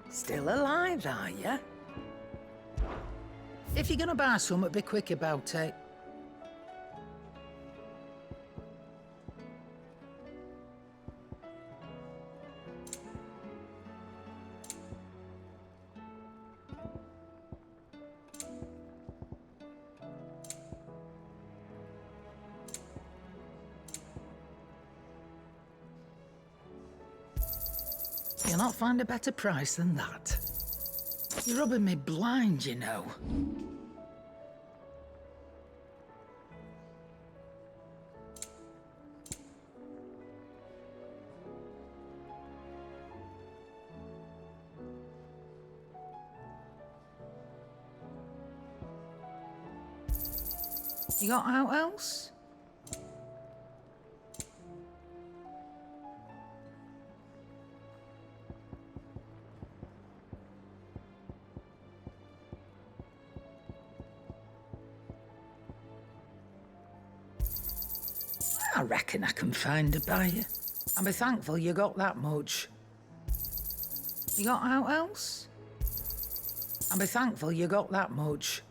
Still alive, are you? If you're gonna buy something, be quick about it. You'll not find a better price than that. You're rubbing me blind, you know. You got out else? I reckon I can find a buyer. And be thankful you got that much. You got out else? And be thankful you got that much.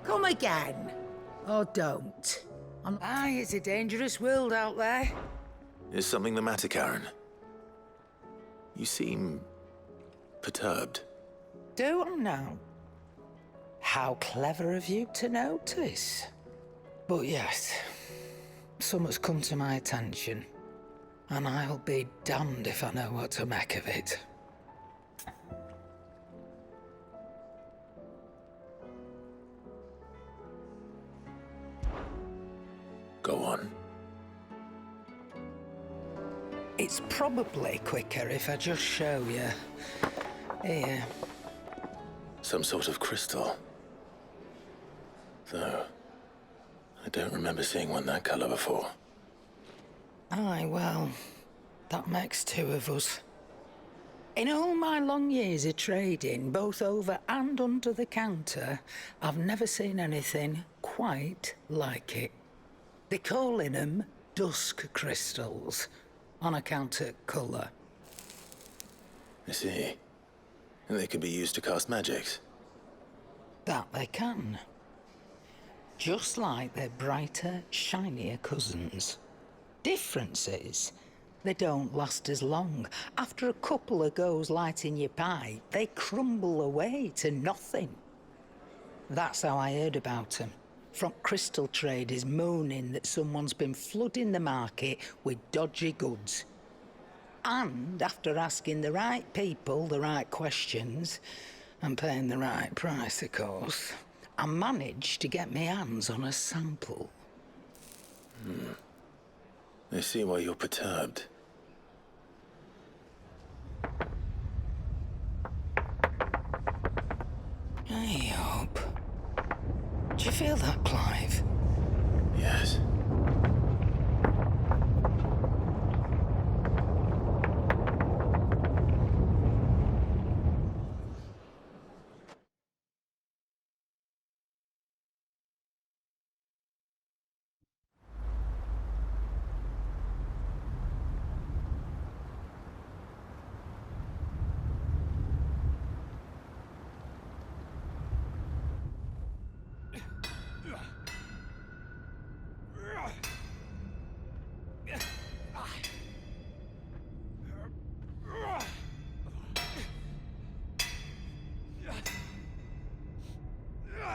Come again. Or don't. Aye, it's a dangerous world out there. Is something the matter, Karen? You seem perturbed. Do I now? How clever of you to notice. But yes, something's come to my attention. And I'll be damned if I know what to make of it. Go on. It's probably quicker if I just show you. Here. Some sort of crystal. Though, I don't remember seeing one that color before. Aye, well, that makes two of us. In all my long years of trading, both over and under the counter, I've never seen anything quite like it. They're calling them dusk crystals, on account of colour. I see. And they could be used to cast magics. That they can. Just like their brighter, shinier cousins. Difference is, they don't last as long. After a couple of goes lighting your pipe, they crumble away to nothing. That's how I heard about them. From crystal traders moaning that someone's been flooding the market with dodgy goods. And after asking the right people the right questions, and paying the right price, of course, I managed to get my hands on a sample. I see why you're perturbed. Hey, Hope. Do you feel that, Clive? Yes.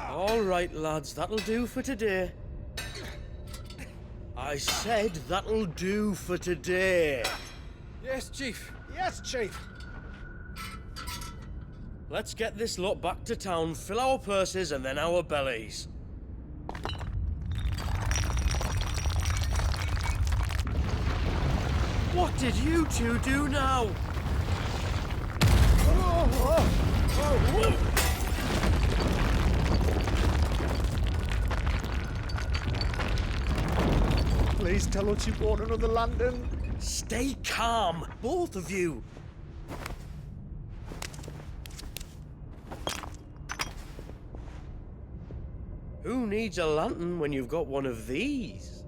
All right, lads, that'll do for today. I said that'll do for today. Yes, Chief. Yes, Chief. Let's get this lot back to town, fill our purses and then our bellies. What did you two do now? Please tell us you bought another lantern. Stay calm, both of you. Who needs a lantern when you've got one of these?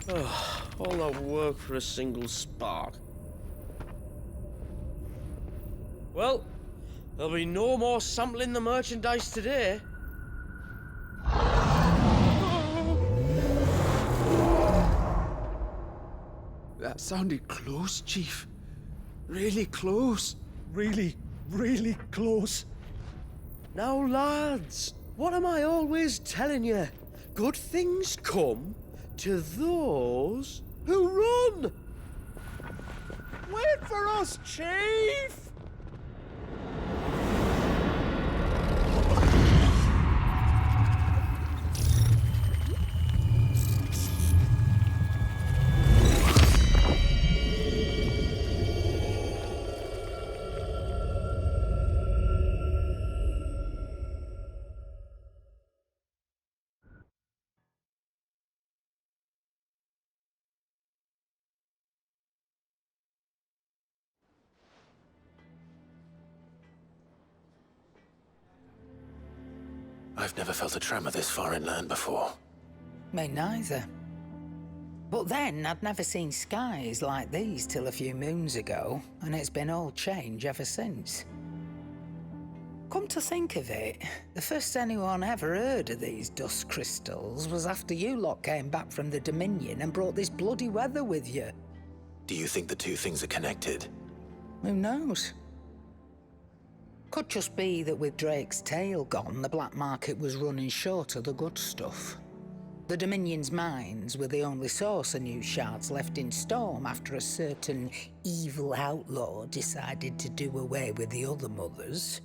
Oh, all that work for a single spark. Well, there'll be no more sampling the merchandise today. That sounded close, Chief. Really close. Really, really close. Now, lads, what am I always telling you? Good things come to those who run! Wait for us, Chief! I've never felt a tremor this far inland before. Me neither. But then I'd never seen skies like these till a few moons ago, and it's been all change ever since. Come to think of it, the first anyone ever heard of these dust crystals was after you lot came back from the Dominion and brought this bloody weather with you. Do you think the two things are connected? Who knows? Could just be that with Drake's tail gone, the black market was running short of the good stuff. The Dominion's mines were the only source of new shards left in Storm after a certain evil outlaw decided to do away with the other mothers.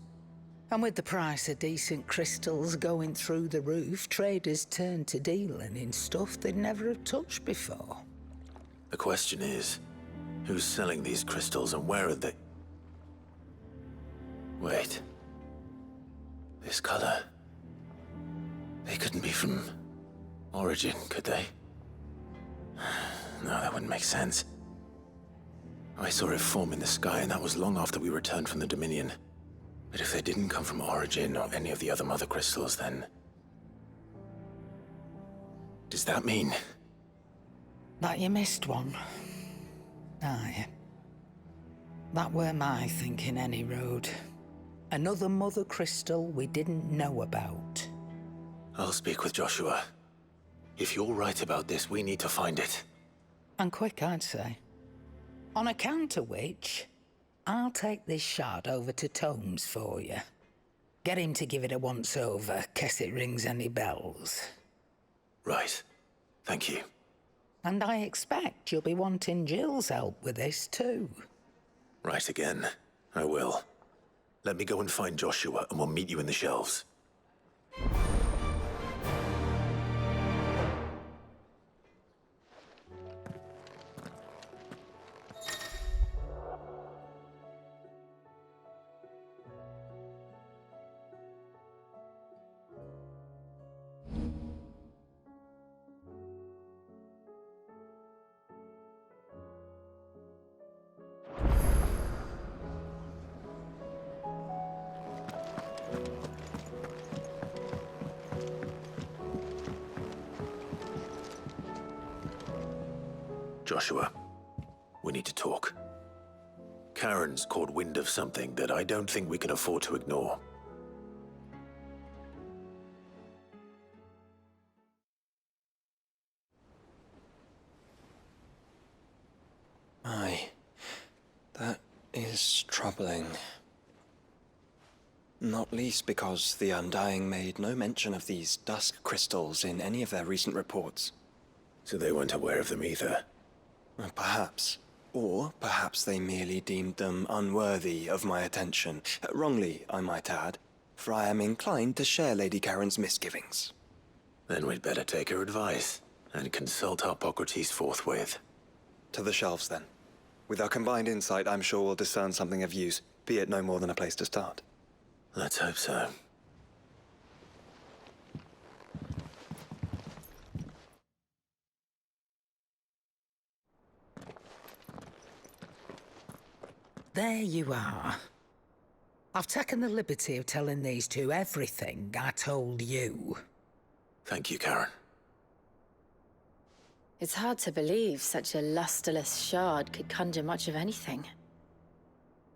And with the price of decent crystals going through the roof, traders turned to dealing in stuff they'd never have touched before. The question is, who's selling these crystals and where are they? Wait. This color. They couldn't be from Origin, could they? No, that wouldn't make sense. I saw it form in the sky, and that was long after we returned from the Dominion. But if they didn't come from Origin or any of the other mother crystals, then... does that mean... That you missed one? Aye. That were my thinking, any road. Another mother crystal we didn't know about. I'll speak with Joshua. If you're right about this, we need to find it. And quick, I'd say. On account of which, I'll take this shard over to Tomes for you. Get him to give it a once-over, case it rings any bells. Right. Thank you. And I expect you'll be wanting Jill's help with this, too. Right again. I will. Let me go and find Joshua, and we'll meet you in the shelves. Joshua, we need to talk. Karen's caught wind of something that I don't think we can afford to ignore. Aye, that is troubling. Not least because the Undying made no mention of these dusk crystals in any of their recent reports. So they weren't aware of them either. Perhaps. Or perhaps they merely deemed them unworthy of my attention. Wrongly, I might add, for I am inclined to share Lady Karen's misgivings. Then we'd better take her advice and consult Harpocrates forthwith. To the shelves, then. With our combined insight, I'm sure we'll discern something of use, be it no more than a place to start. Let's hope so. there you are. I've taken the liberty of telling these two everything I told you. Thank you, Karen. It's hard to believe such a lusterless shard could conjure much of anything.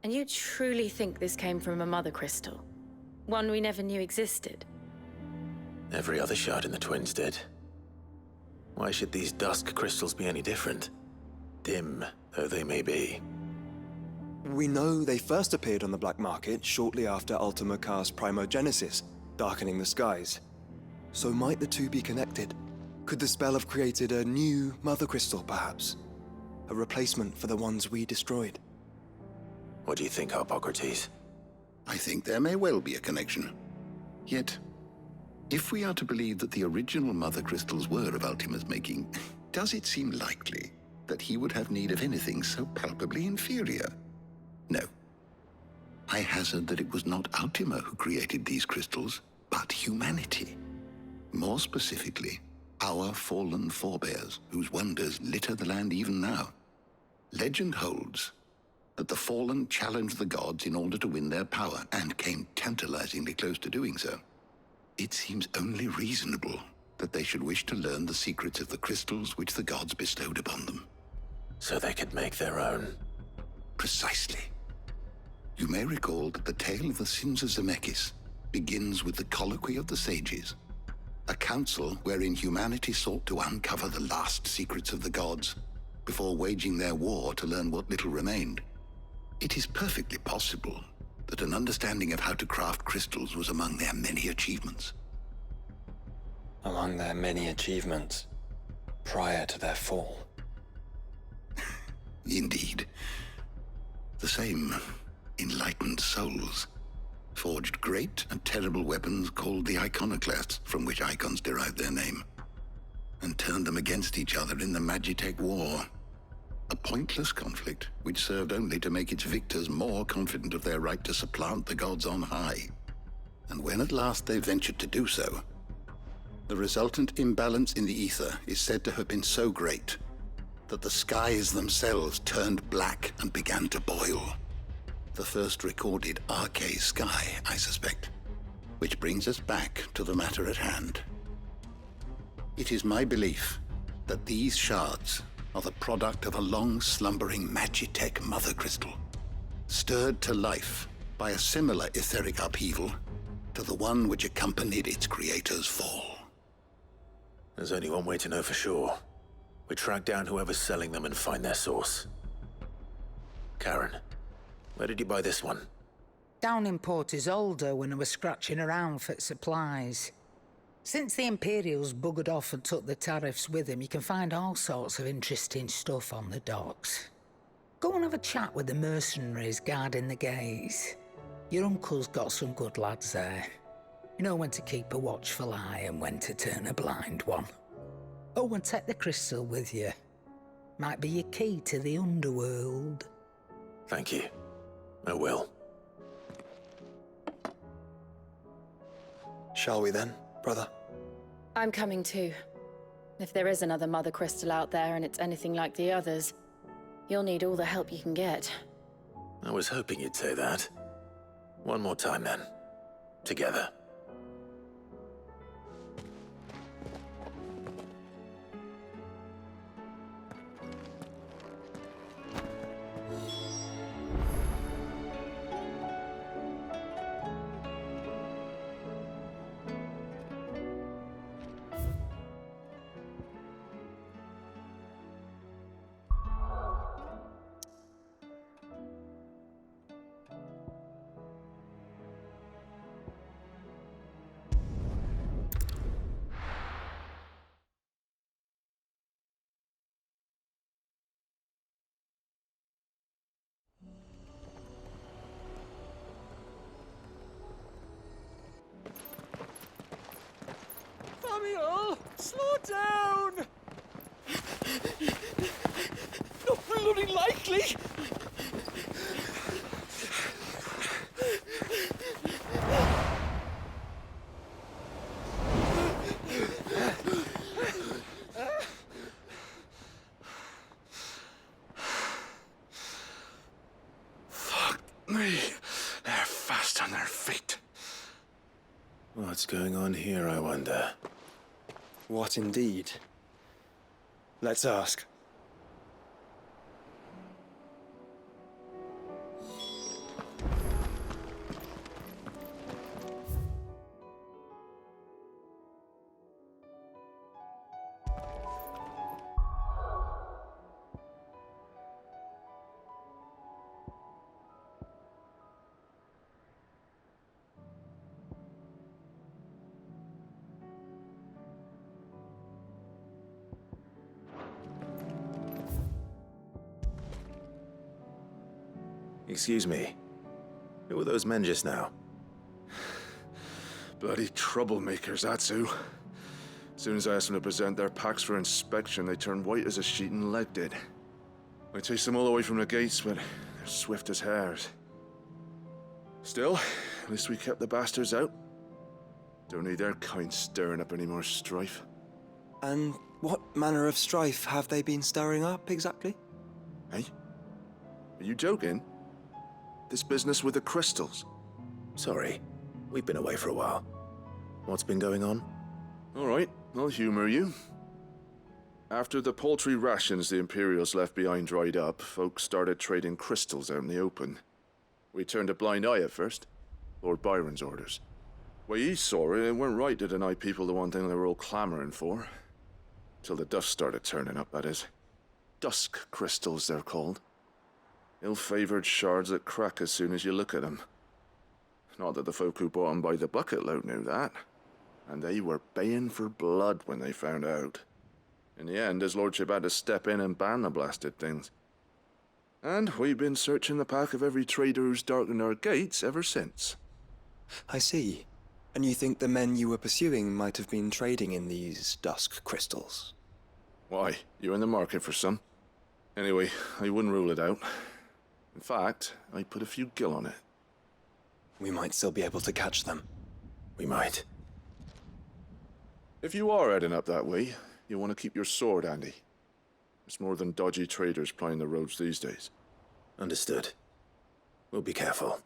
And you truly think this came from a mother crystal? One we never knew existed? Every other shard in the Twins did. Why should these dusk crystals be any different? Dim though they may be. We know they first appeared on the black market shortly after Ultima Car's primogenesis, darkening the skies. So might the two be connected? Could the spell have created a new mother crystal, perhaps? A replacement for the ones we destroyed? What do you think, Harpocrates? I think there may well be a connection. Yet, if we are to believe that the original mother crystals were of Ultima's making, does it seem likely that he would have need of anything so palpably inferior? No. I hazard that it was not Ultima who created these crystals, but humanity. More specifically, our fallen forebears, whose wonders litter the land even now. Legend holds that the fallen challenged the gods in order to win their power, and came tantalizingly close to doing so. It seems only reasonable that they should wish to learn the secrets of the crystals which the gods bestowed upon them. So they could make their own. Precisely. You may recall that the tale of the sins of Zemeckis begins with the colloquy of the sages, a council wherein humanity sought to uncover the last secrets of the gods before waging their war to learn what little remained. It is perfectly possible that an understanding of how to craft crystals was among their many achievements. Among their many achievements, prior to their fall. Indeed. The same enlightened souls forged great and terrible weapons called the iconoclasts, from which icons derived their name, and turned them against each other in the Magitech War. A pointless conflict which served only to make its victors more confident of their right to supplant the gods on high. And when at last they ventured to do so, the resultant imbalance in the ether is said to have been so great that the skies themselves turned black and began to boil. The first recorded arcane sky, I suspect. Which brings us back to the matter at hand. It is my belief that these shards are the product of a long-slumbering Magitech mother crystal, stirred to life by a similar etheric upheaval to the one which accompanied its creator's fall. There's only one way to know for sure. We track down whoever's selling them and find their source. Karen, where did you buy this one? Down in Port Isolde when I was scratching around for supplies. Since the Imperials buggered off and took the tariffs with them, you can find all sorts of interesting stuff on the docks. Go and have a chat with the mercenaries guarding the gates. Your uncle's got some good lads there. You know when to keep a watchful eye and when to turn a blind one. Oh, and take the crystal with you. Might be your key to the underworld. Thank you. I will. Shall we then, brother? I'm coming too. If there is another mother crystal out there and it's anything like the others, you'll need all the help you can get. I was hoping you'd say that. One more time then. Together. Samuel, slow down! Not bloody likely! their fate. What's going on here, I wonder? What indeed? Let's ask. Excuse me. Who were those men just now? Bloody troublemakers, that's who. As soon as I asked them to present their packs for inspection, they turned white as a sheet and legged it. I chased them all away from the gates, but they're swift as hares. Still, at least we kept the bastards out. Don't need their kind stirring up any more strife. And what manner of strife have they been stirring up, exactly? Hey? Are you joking? This business with the crystals? Sorry, we've been away for a while. What's been going on? All right, I'll humor you. After the paltry rations the Imperials left behind dried up, folks started trading crystals out in the open. We turned a blind eye at first. Lord Byron's orders. Way he saw it, it weren't right to deny people the one thing they were all clamoring for. Till the dust started turning up, that is. Dusk crystals, they're called. Ill-favored shards that crack as soon as you look at them. Not that the folk who bought them by the bucket load knew that. And they were baying for blood when they found out. In the end, his lordship had to step in and ban the blasted things. And we've been searching the pack of every trader who's darkened our gates ever since. I see. And you think the men you were pursuing might have been trading in these dusk crystals? Why? You're in the market for some? Anyway, I wouldn't rule it out. In fact, I'd put a few gil on it. We might still be able to catch them. We might. If you are heading up that way, you'll want to keep your sword handy. There's more than dodgy traders plying the roads these days. Understood. We'll be careful.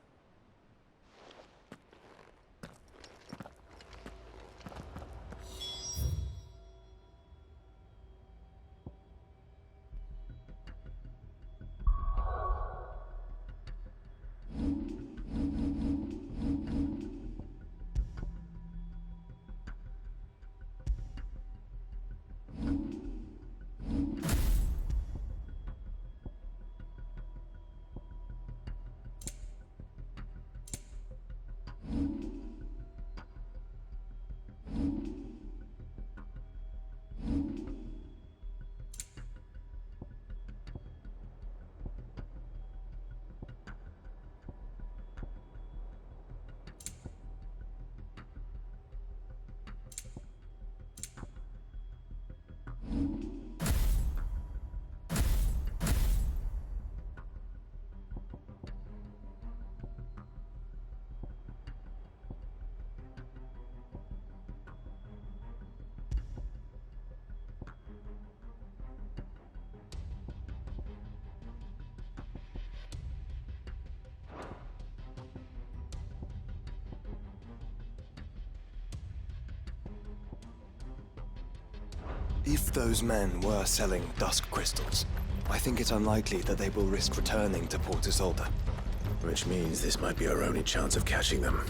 If those men were selling dusk crystals, I think it's unlikely that they will risk returning to Port Isolde. Which means this might be our only chance of catching them.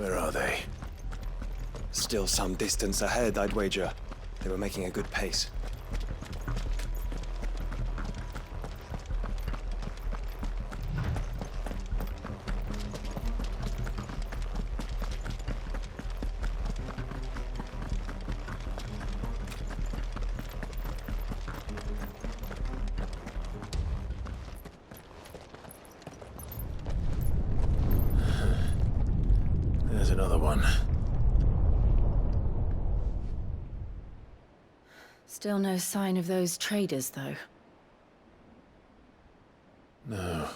Where are they? Still some distance ahead, I'd wager. They were making a good pace. There's another one. Still no sign of those traders, though. No.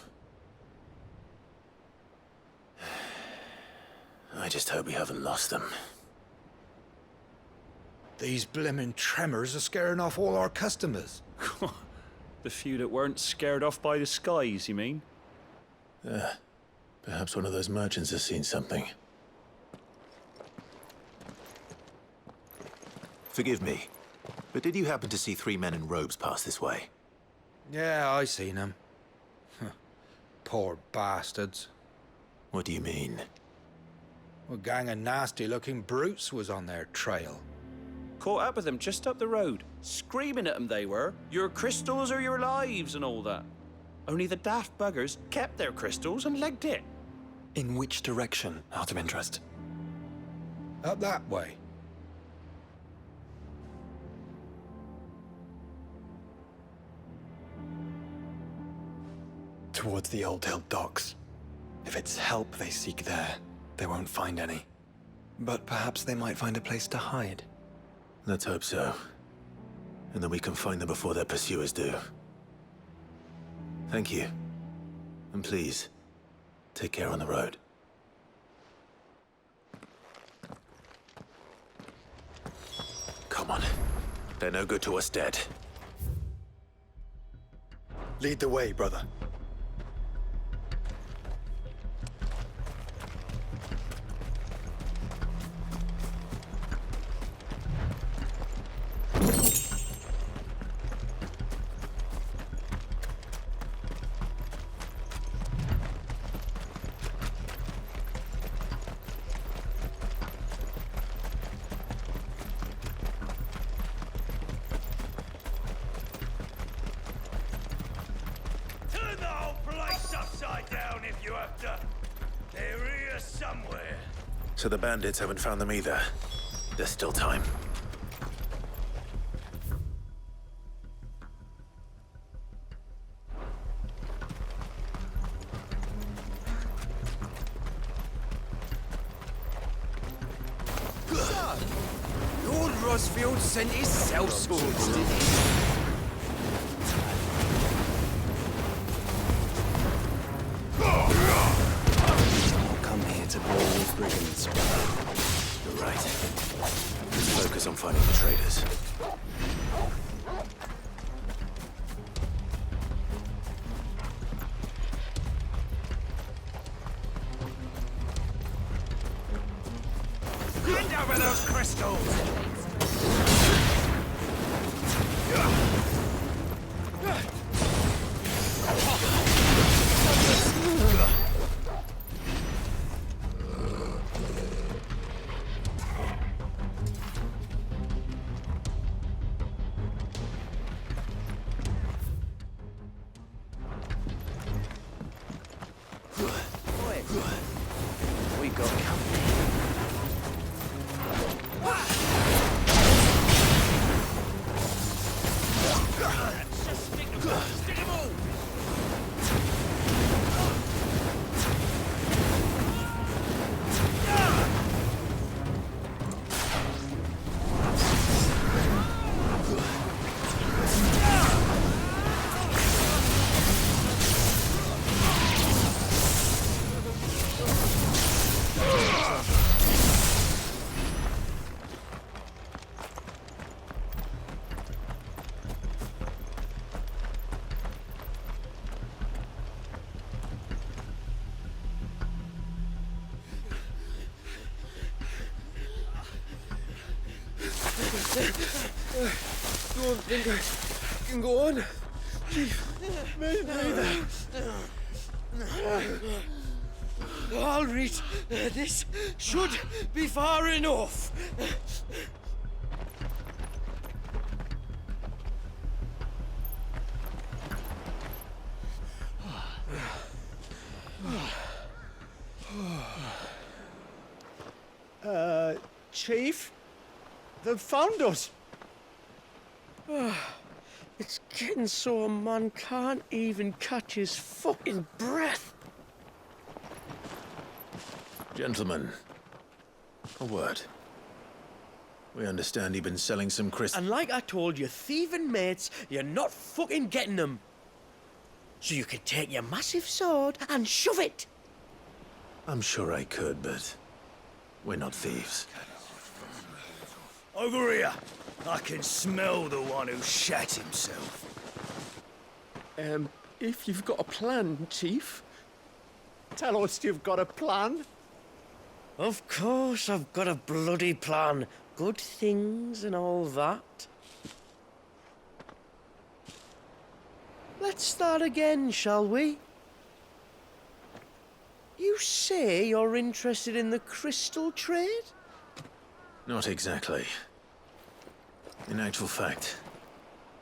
I just hope we haven't lost them. These blimmin' tremors are scaring off all our customers. The few that weren't scared off by the skies, you mean? Perhaps one of those merchants has seen something. Forgive me, but did you happen to see 3 men in robes pass this way? Yeah, I seen them. Poor bastards. What do you mean? A gang of nasty-looking brutes was on their trail. Caught up with them just up the road, screaming at them they were. Your crystals are your lives and all that. Only the daft buggers kept their crystals and legged it. In which direction, out of interest? Up that way. Towards the Old Hill docks. If it's help they seek there, they won't find any. But perhaps they might find a place to hide. Let's hope so. And then we can find them before their pursuers do. Thank you. And please, take care on the road. Come on. They're no good to us dead. Lead the way, brother. Turn the whole place upside down if you have to. They're here somewhere. So the bandits haven't found them either. There's still time. Lord Rosfield sent his sellswords, did he? I'll come here to brawl with brigands. You're right. Let's focus on finding the traders. Hand over those crystals! We got company. Stick 'em all! Don't think I can go on. Chief, maybe. All right, this should be far enough. Chief? They've found us. It's getting so a man can't even catch his fucking breath. Gentlemen, a word. We understand you've been selling some crystals. And like I told you, thieving mates, you're not fucking getting them. So you can take your massive sword and shove it. I'm sure I could, but we're not thieves. Over here. I can smell the one who shat himself. If you've got a plan, Chief, tell us you've got a plan. Of course I've got a bloody plan. Good things and all that. Let's start again, shall we? You say you're interested in the crystal trade? Not exactly. In actual fact,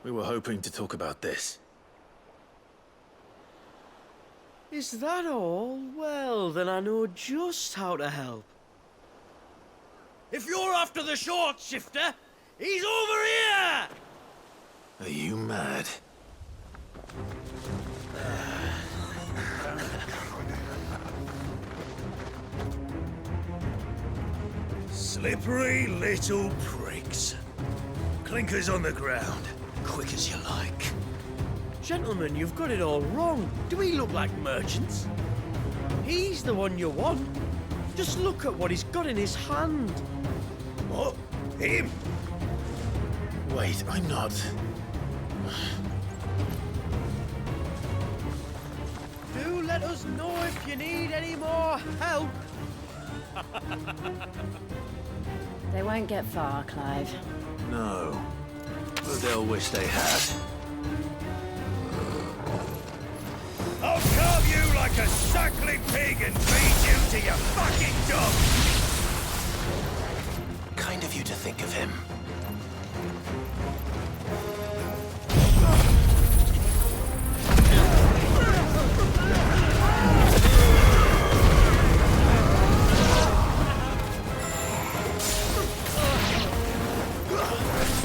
we were hoping to talk about this. Is that all? Well, then I know just how to help. If you're after the short shifter, he's over here! Are you mad? Slippery little pricks. Clinkers on the ground, quick as you like. Gentlemen, you've got it all wrong. Do we look like merchants? He's the one you want. Just look at what he's got in his hand. What? Him? Wait, I'm not. Do let us know if you need any more help. They won't get far, Clive. No. But they'll wish they had. I'll carve you like a suckling pig and feed you to your fucking dog! Kind of you to think of him.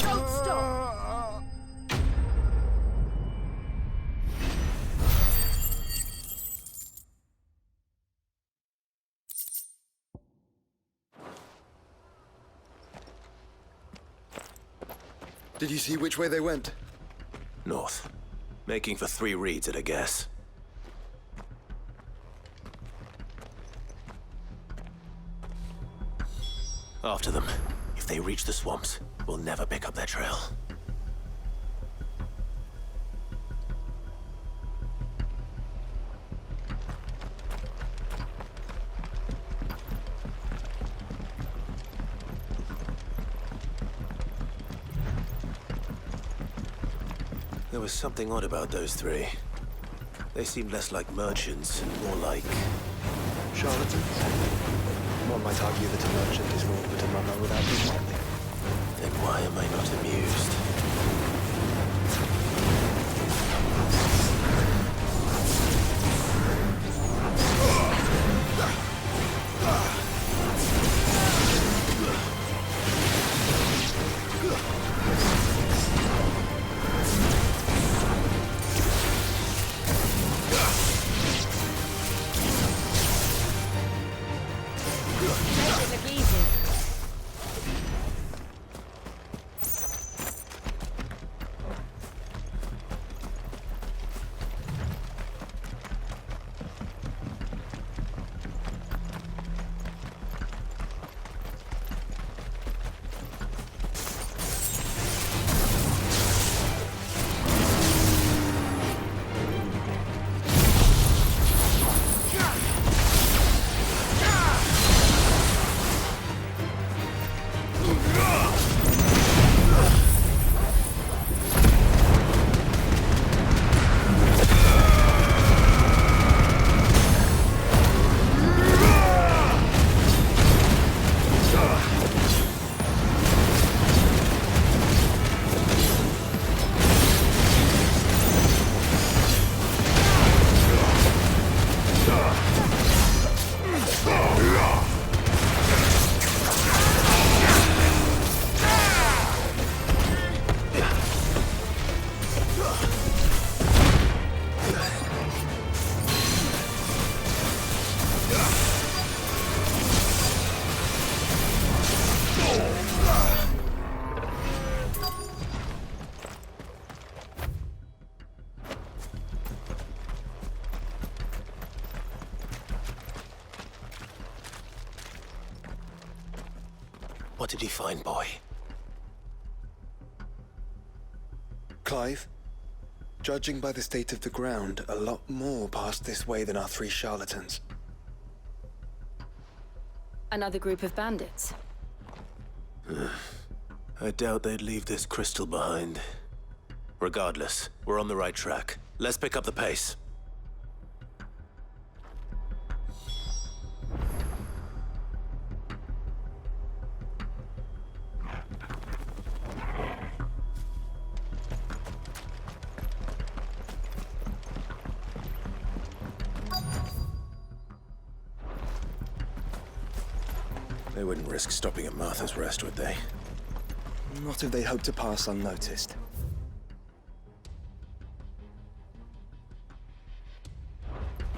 Don't stop! Did you see which way they went? North. Making for 3 reeds at a guess. After them. If they reach the swamps, we'll never pick up their trail. There was something odd about those 3. They seemed less like merchants and more like... Charlatans? One might argue that a merchant is naught but a mummer without being wealthy. Then why am I not amused? What did he find, boy? Clive, judging by the state of the ground, a lot more passed this way than our 3 charlatans. Another group of bandits. I doubt they'd leave this crystal behind. Regardless, we're on the right track. Let's pick up the pace. They wouldn't risk stopping at Martha's Rest, would they? Not if they hope to pass unnoticed.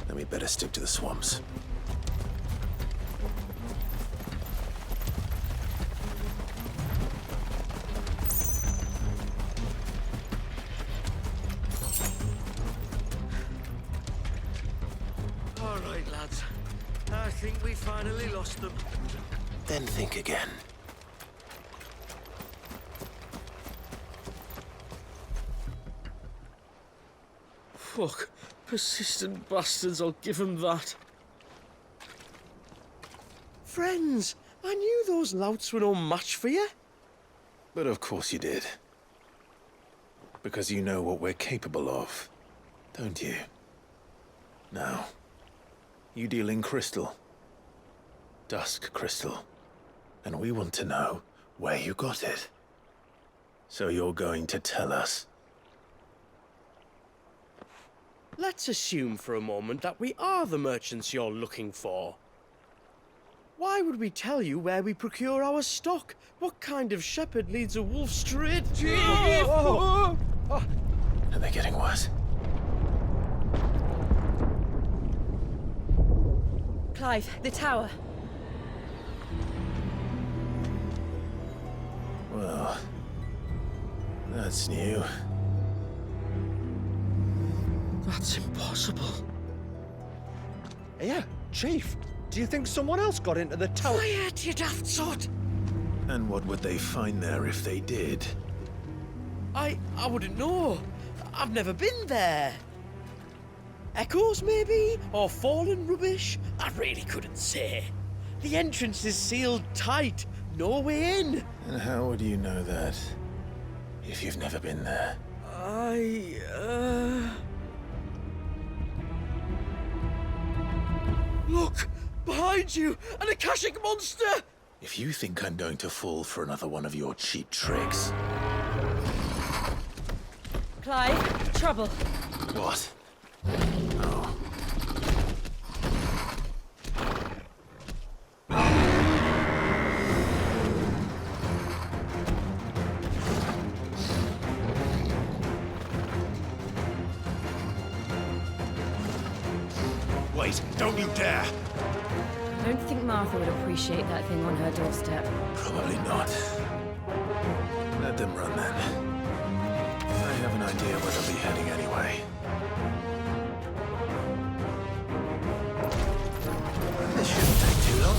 Then we better stick to the swamps. All right, lads. I think we finally lost them. Then think again. Fuck. Persistent bastards, I'll give them that. Friends, I knew those louts were no match for you. But of course you did. Because you know what we're capable of, don't you? Now, you deal in crystal. Dusk crystal. And we want to know where you got it. So you're going to tell us. Let's assume for a moment that we are the merchants you're looking for. Why would we tell you where we procure our stock? What kind of shepherd leads a wolf straight to... Are they getting worse? Clive, the tower. Well, that's new. That's impossible. Yeah, Chief. Do you think someone else got into the tower? Quiet, you daft sot! And what would they find there if they did? I wouldn't know. I've never been there. Echoes, maybe? Or fallen rubbish? I really couldn't say. The entrance is sealed tight. No way in. And how would you know that? If you've never been there? Look! Behind you! An Akashic monster! If you think I'm going to fall for another one of your cheap tricks... Clive, trouble. What? Oh. Wait, don't you dare! I don't think Martha would appreciate that thing on her doorstep. Probably not. Let them run then. I have an idea where they'll be heading anyway. This shouldn't take too long.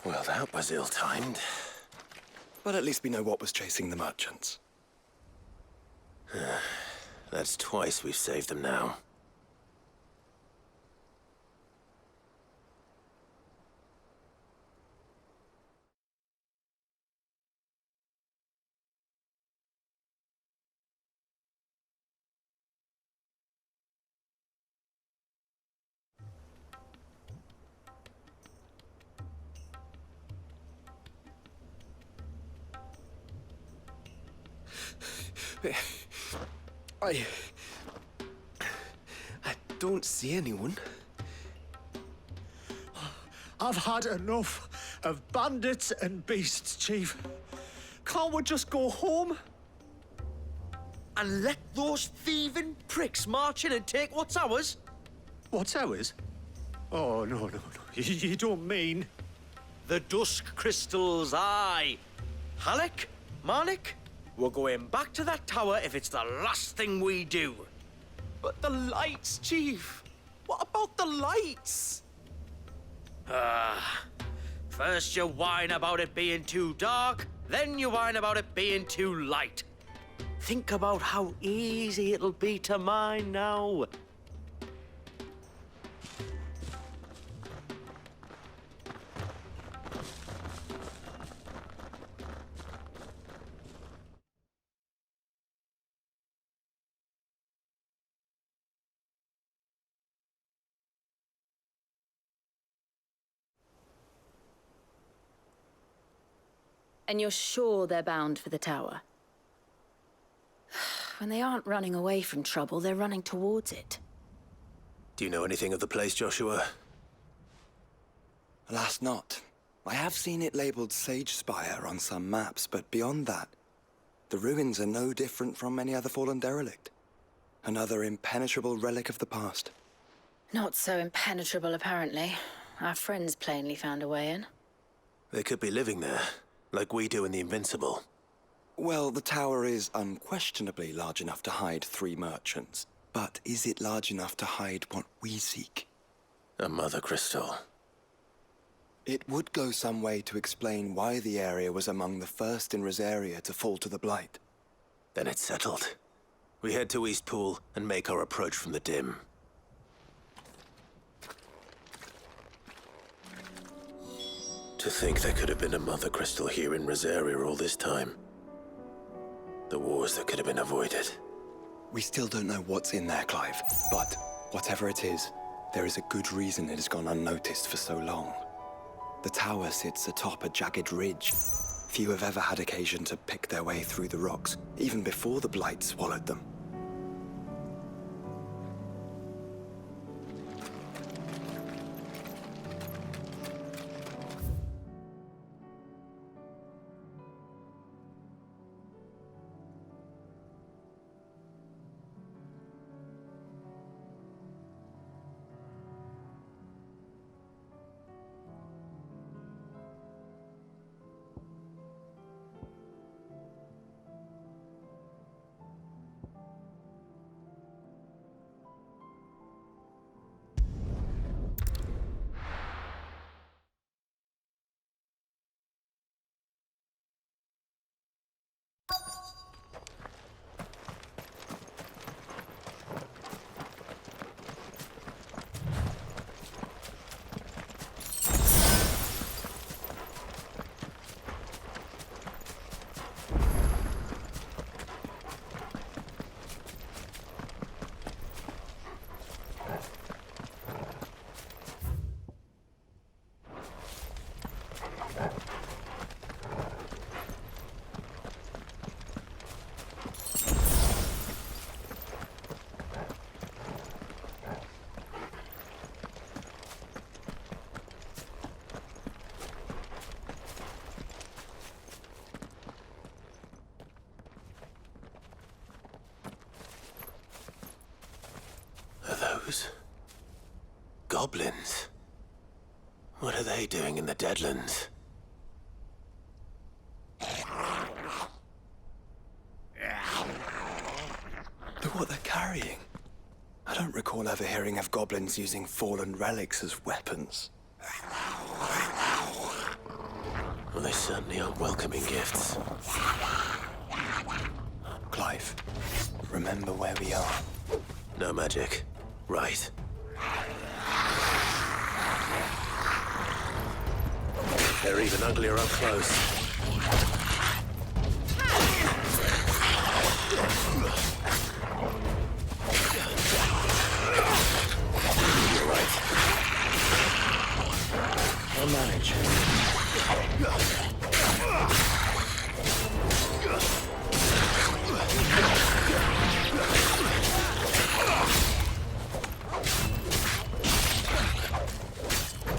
Well, that was ill-timed. But at least we know what was chasing the merchants. That's twice we've saved them now. I don't see anyone. I've had enough of bandits and beasts, Chief. Can't we just go home? And let those thieving pricks march in and take what's ours? What's ours? Oh, no. You don't mean... The dusk crystals, aye. Halleck, Marnik, we're going back to that tower if it's the last thing we do. But the lights, Chief. What about the lights? First you whine about it being too dark, then you whine about it being too light. Think about how easy it'll be to mine now. And you're sure they're bound for the tower? When they aren't running away from trouble, they're running towards it. Do you know anything of the place, Joshua? Alas, not. I have seen it labeled Sage Spire on some maps, but beyond that, the ruins are no different from any other fallen derelict. Another impenetrable relic of the past. Not so impenetrable, apparently. Our friends plainly found a way in. They could be living there, like we do in the Invincible. Well, the tower is unquestionably large enough to hide 3 merchants. But is it large enough to hide what we seek? A mother crystal. It would go some way to explain why the area was among the first in Rosaria to fall to the Blight. Then it's settled. We head to Eastpool and make our approach from the dim. To think there could have been a mother crystal here in Rosaria all this time. The wars that could have been avoided. We still don't know what's in there, Clive. But whatever it is, there is a good reason it has gone unnoticed for so long. The tower sits atop a jagged ridge. Few have ever had occasion to pick their way through the rocks, even before the Blight swallowed them. Goblins? What are they doing in the Deadlands? Look what they're carrying. I don't recall ever hearing of goblins using fallen relics as weapons. they certainly aren't welcoming gifts. Clive, remember where we are. No magic. Right. They're even uglier up close. You're right. I'll manage.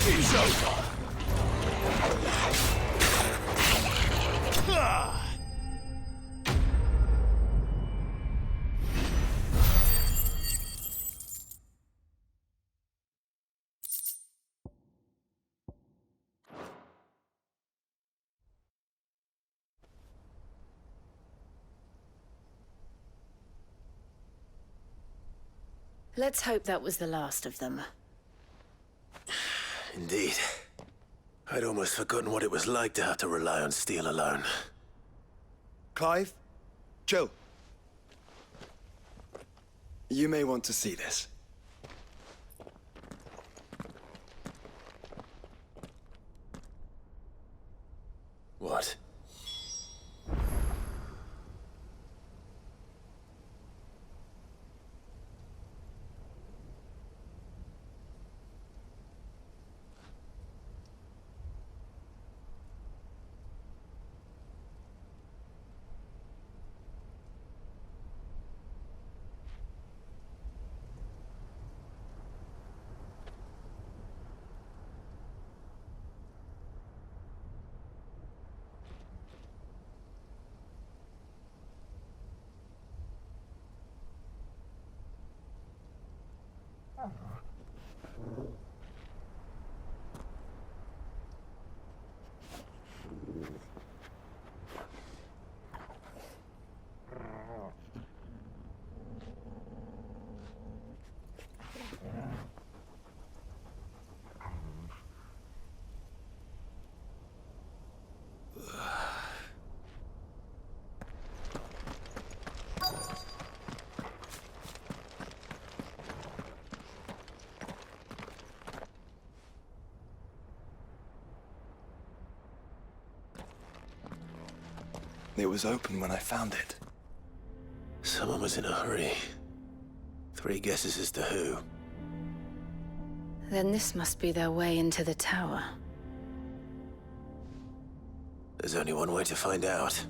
He's over. Let's hope that was the last of them. Indeed. I'd almost forgotten what it was like to have to rely on steel alone. Clive, chill. You may want to see this. What? It was open when I found it. Someone was in a hurry. 3 guesses as to who. Then this must be their way into the tower. There's only one way to find out.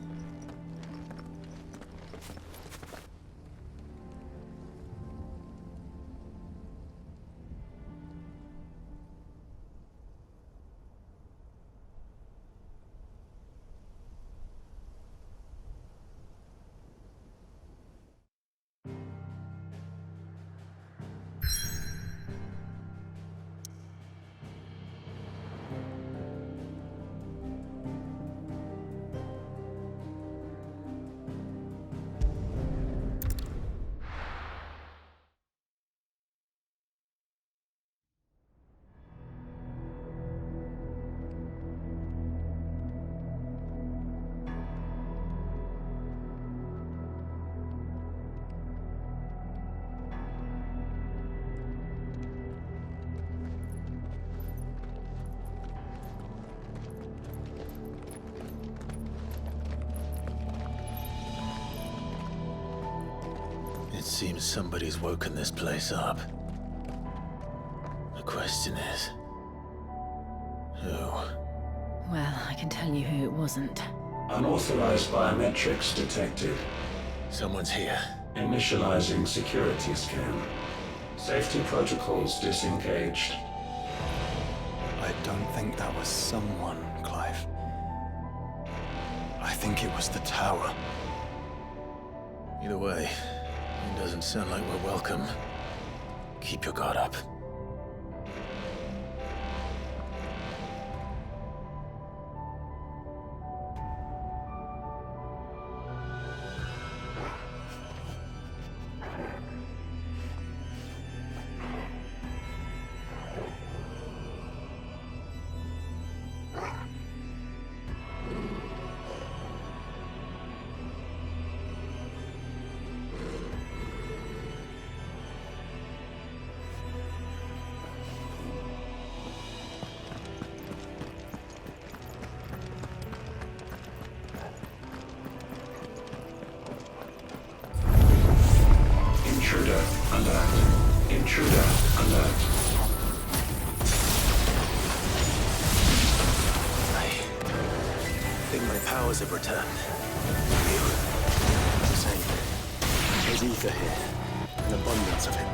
It seems somebody's woken this place up. The question is, who? Well, I can tell you who it wasn't. Unauthorized biometrics detected. Someone's here. Initializing security scan. Safety protocols disengaged. I don't think that was someone, Clive. I think it was the tower. Either way, it doesn't sound like we're welcome. Keep your guard up. Intruder alert. I think my powers have returned. You? The same. There's ether here. An abundance of it.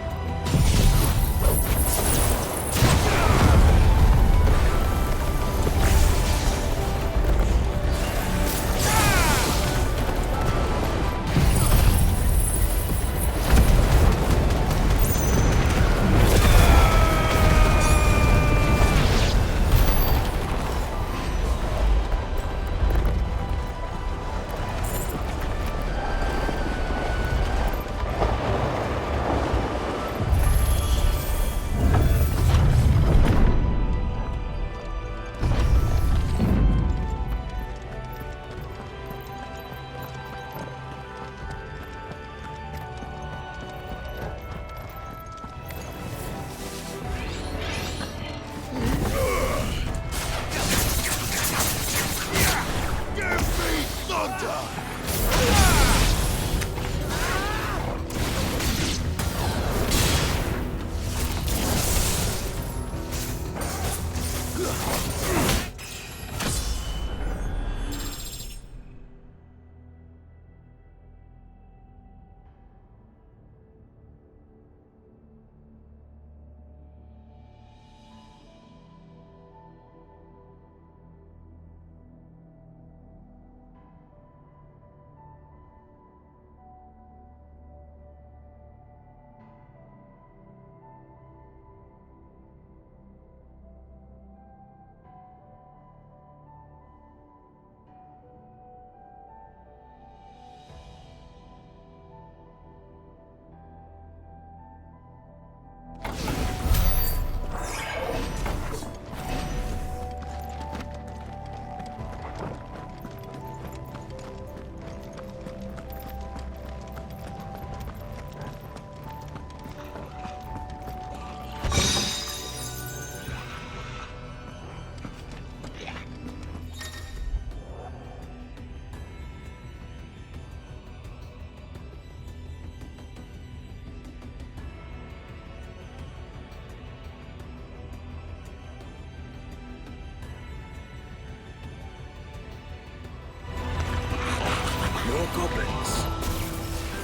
More goblins.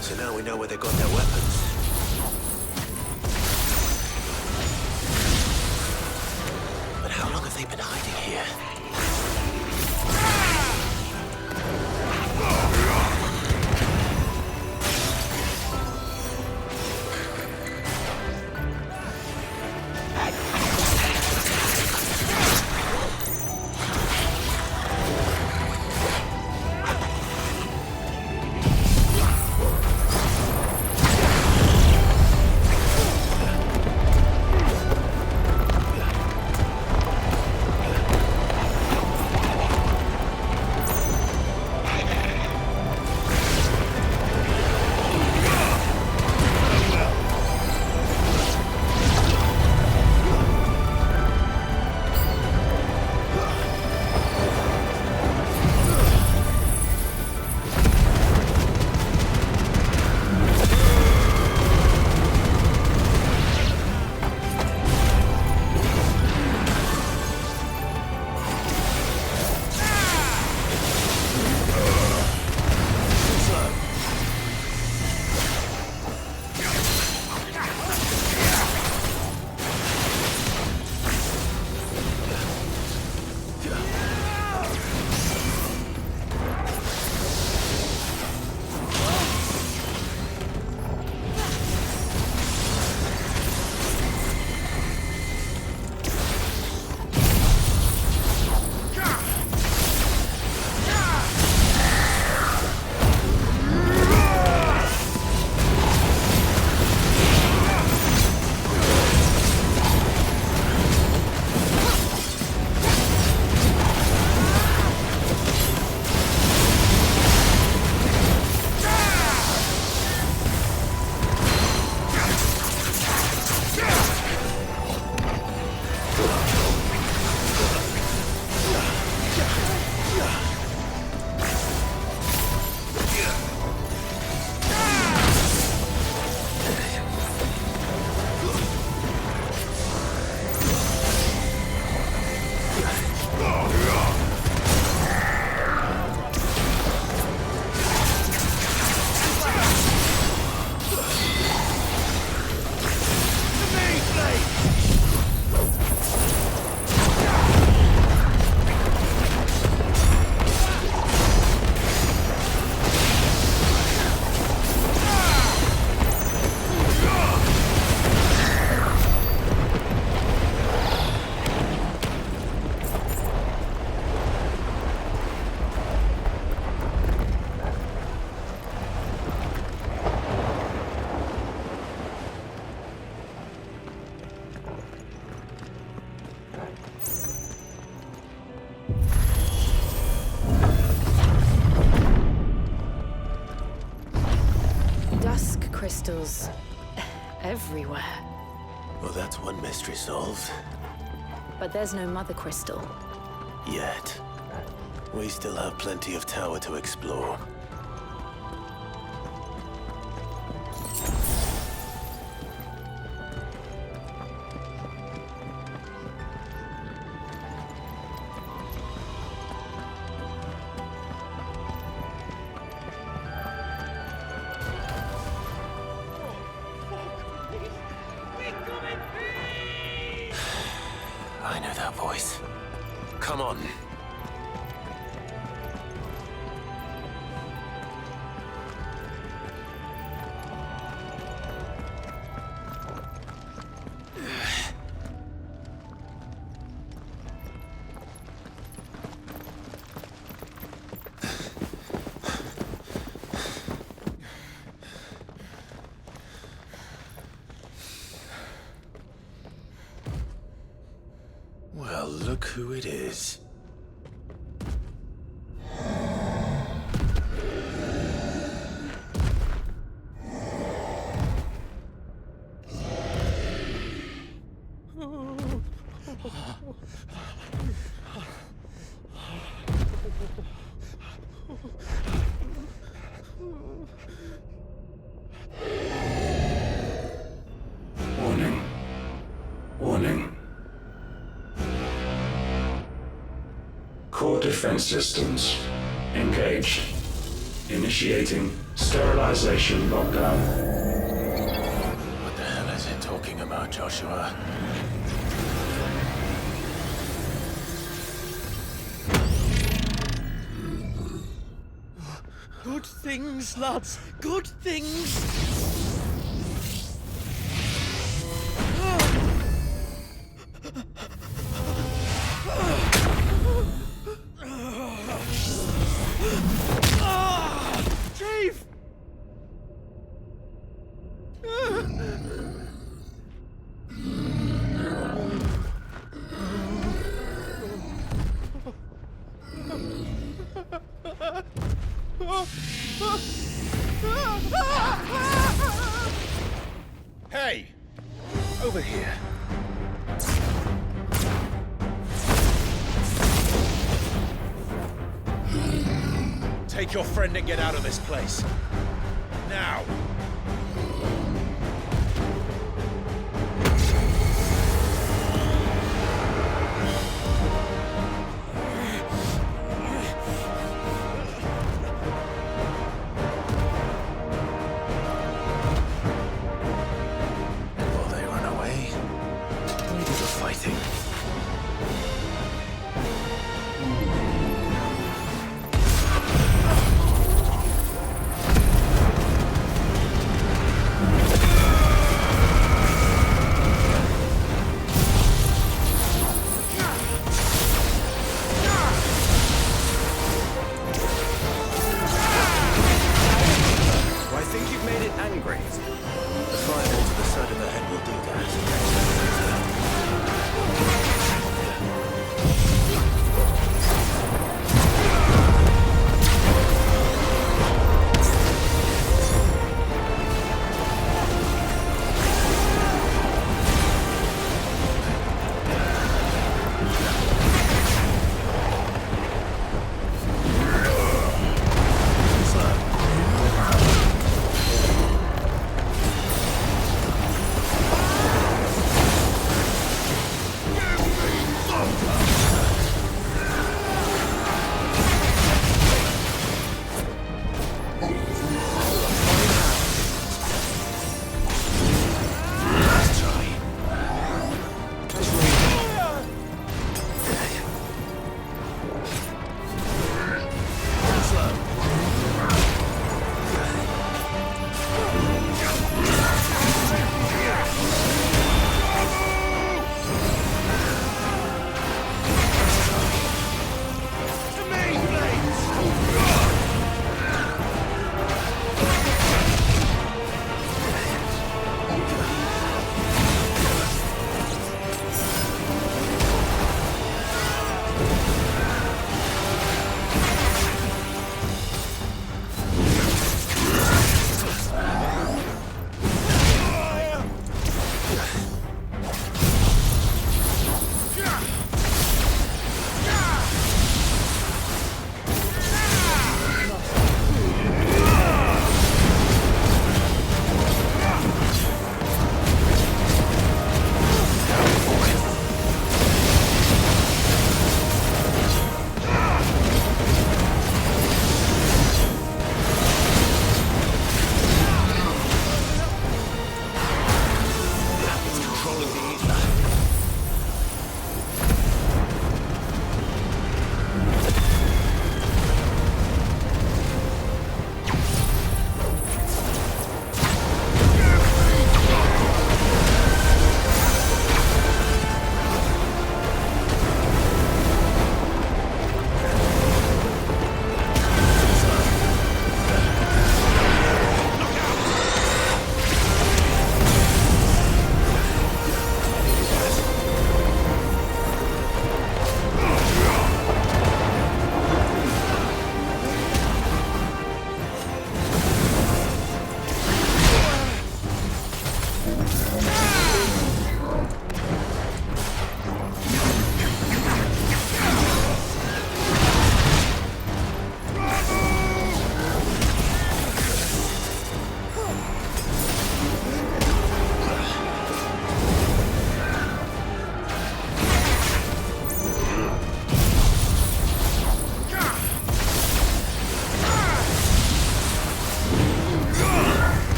So now we know where they got their weapons. But how long have they been hiding here? crystals everywhere. Well, that's one mystery solved. But there's no mother crystal. Yet. We still have plenty of tower to explore. I know that voice. Come on. Well, look who it is. Warning. Warning. Core defense systems engaged. Initiating sterilization lockdown. What the hell is it talking about, Joshua? Good things, lads. Good things. Chief! Hey! Over here. Take your friend and get out of this place. Now! Will they run away? Maybe they're fighting.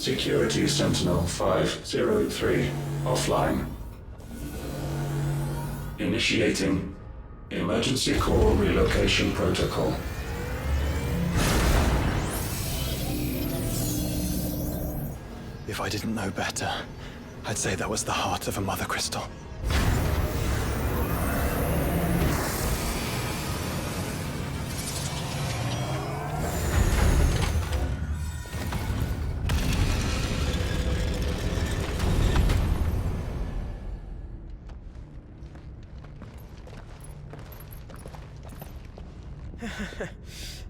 Security Sentinel 503 offline. Initiating Emergency Core Relocation Protocol. If I didn't know better, I'd say that was the heart of a Mother Crystal.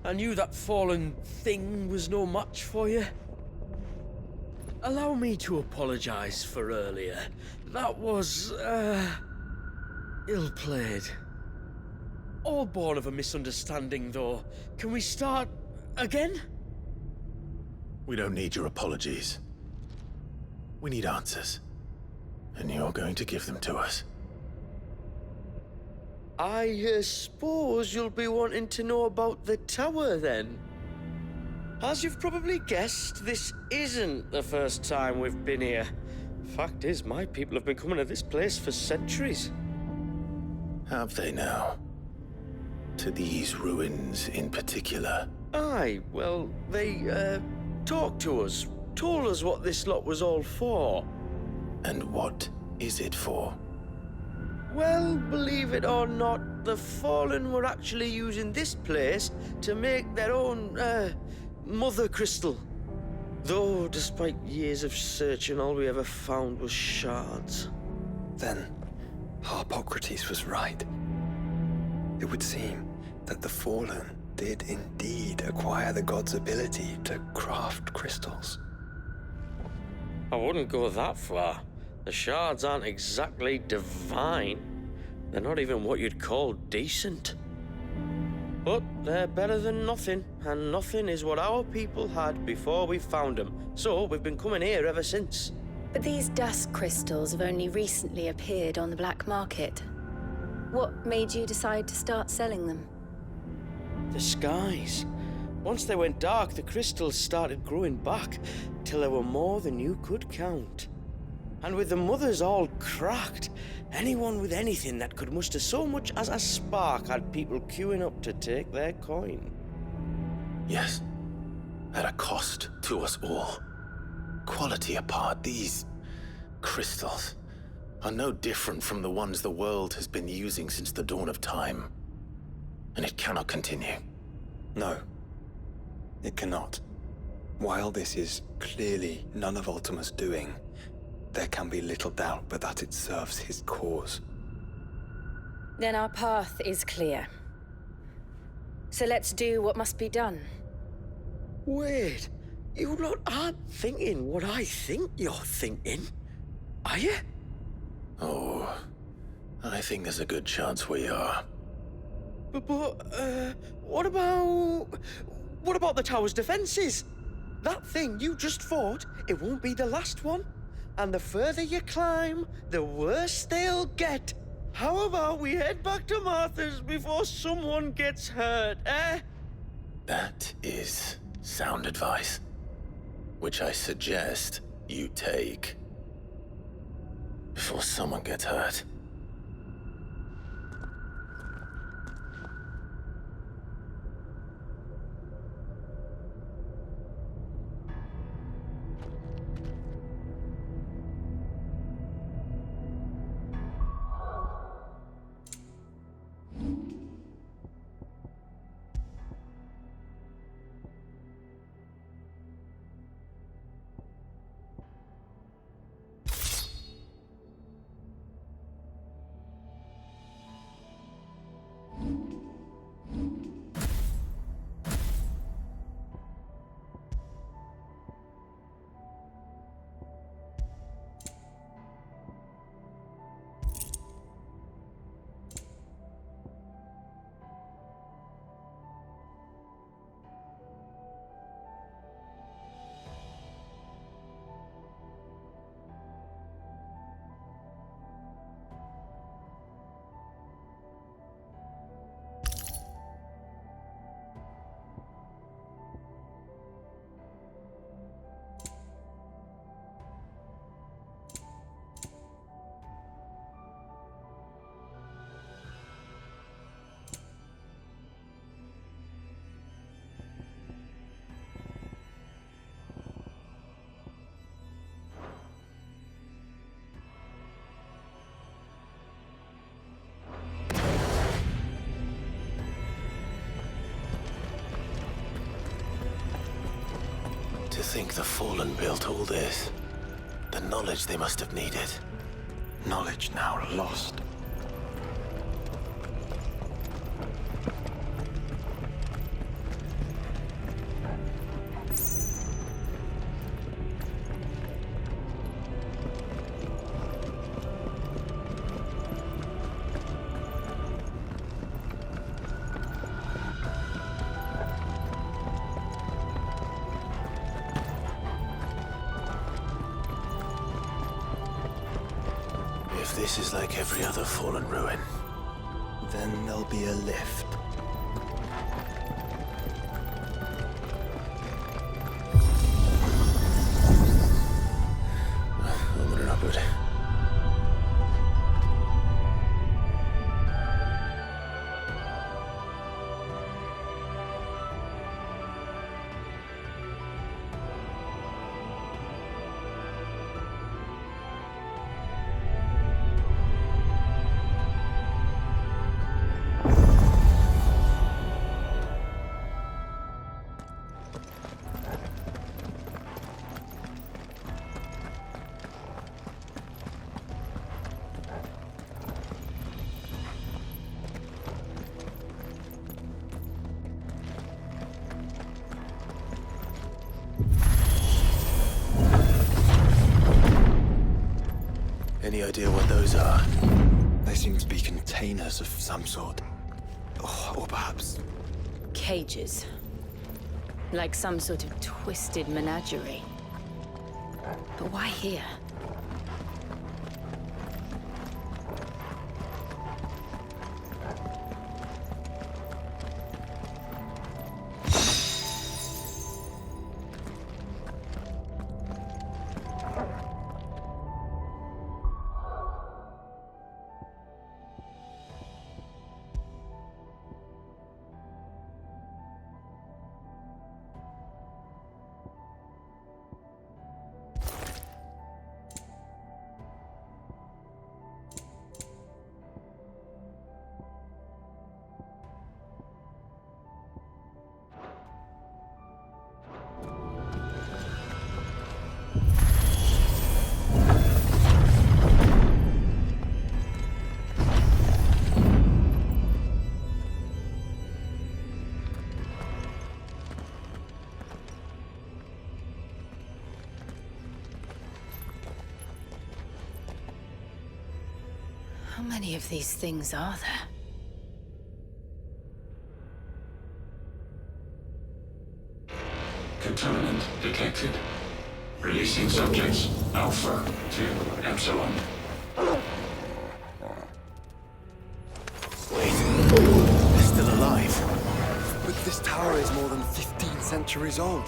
I knew that fallen thing was no match for you. Allow me to apologize for earlier. That was, ill-played. All born of a misunderstanding, though. Can we start again? We don't need your apologies. We need answers. And you're going to give them to us. I suppose you'll be wanting to know about the tower, then. As you've probably guessed, this isn't the first time we've been here. Fact is, my people have been coming to this place for centuries. Have they now? To these ruins in particular? Aye, well, they, talked to us, told us what this lot was all for. And what is it for? Well, believe it or not, the Fallen were actually using this place to make their own, Mother Crystal. Though, despite years of searching, all we ever found was shards. Then, Harpocrates was right. It would seem that the Fallen did indeed acquire the god's ability to craft crystals. I wouldn't go that far. The shards aren't exactly divine. They're not even what you'd call decent. But they're better than nothing, and nothing is what our people had before we found them. So we've been coming here ever since. But these dust crystals have only recently appeared on the black market. What made you decide to start selling them? The skies. Once they went dark, the crystals started growing back, till there were more than you could count. And with the mothers all cracked, anyone with anything that could muster so much as a spark had people queuing up to take their coin. Yes. At a cost to us all. Quality apart, these crystals are no different from the ones the world has been using since the dawn of time. And it cannot continue. No, it cannot. While this is clearly none of Ultima's doing, there can be little doubt but that it serves his cause. Then our path is clear. So let's do what must be done. Wait, you lot aren't thinking what I think you're thinking, are you? Oh, I think there's a good chance we are. But, what about the tower's defenses? That thing you just fought, it won't be the last one. And the further you climb, the worse they'll get. How about we head back to Martha's before someone gets hurt, eh? That is sound advice, which I suggest you take before someone gets hurt. think the Fallen built all this? The knowledge they must have needed. Knowledge now lost. If this is like every other Fallen ruin, Then there'll be a lift. open it up, Woody. Any idea what those are? They seem to be containers of some sort. Or perhaps... Cages. Like some sort of twisted menagerie. But why here? How many of these things are there? Contaminant detected. Releasing subjects Alpha to Epsilon. Wait, they're still alive. But this tower is more than 15 centuries old.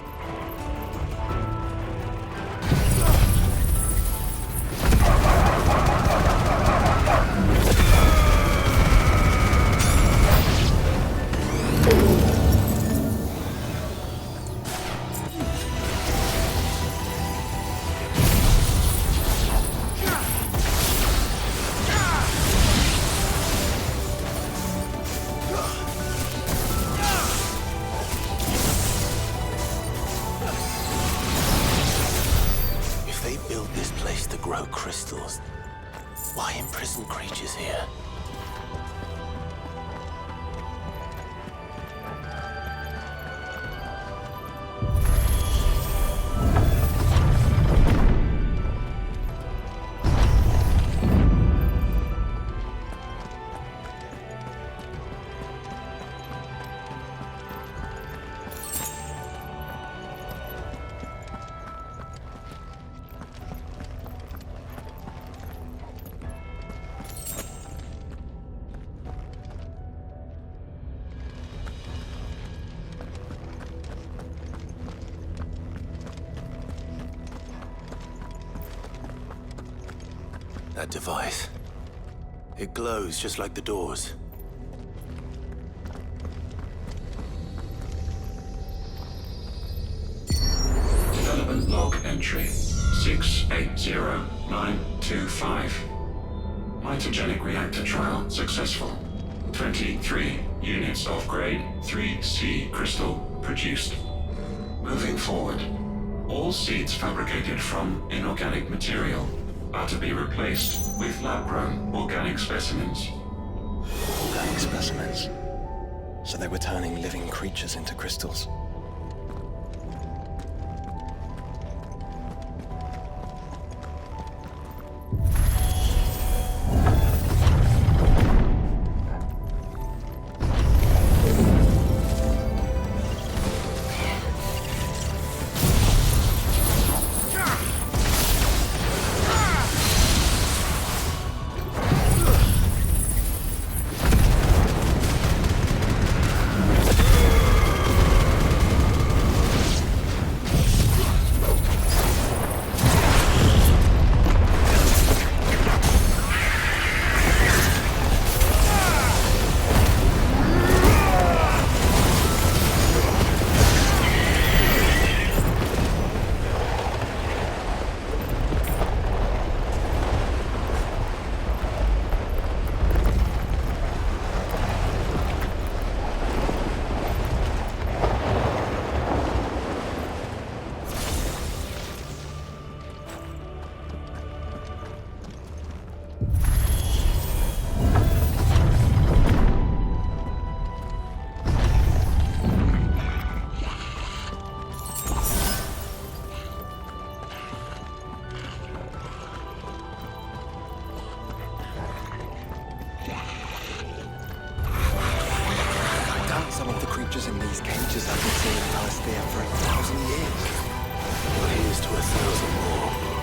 Crystals. Why imprison creatures here? That device. It glows just like the doors. Development log entry 680925. Mitogenic reactor trial successful. 23 units of grade 3C crystal produced. Moving forward. All seeds fabricated from inorganic material are to be replaced with lab-grown organic specimens. Organic specimens. So they were turning living creatures into crystals. Some of the creatures in these cages have been seeing past there for 1,000 years. Well, here's to 1,000 more.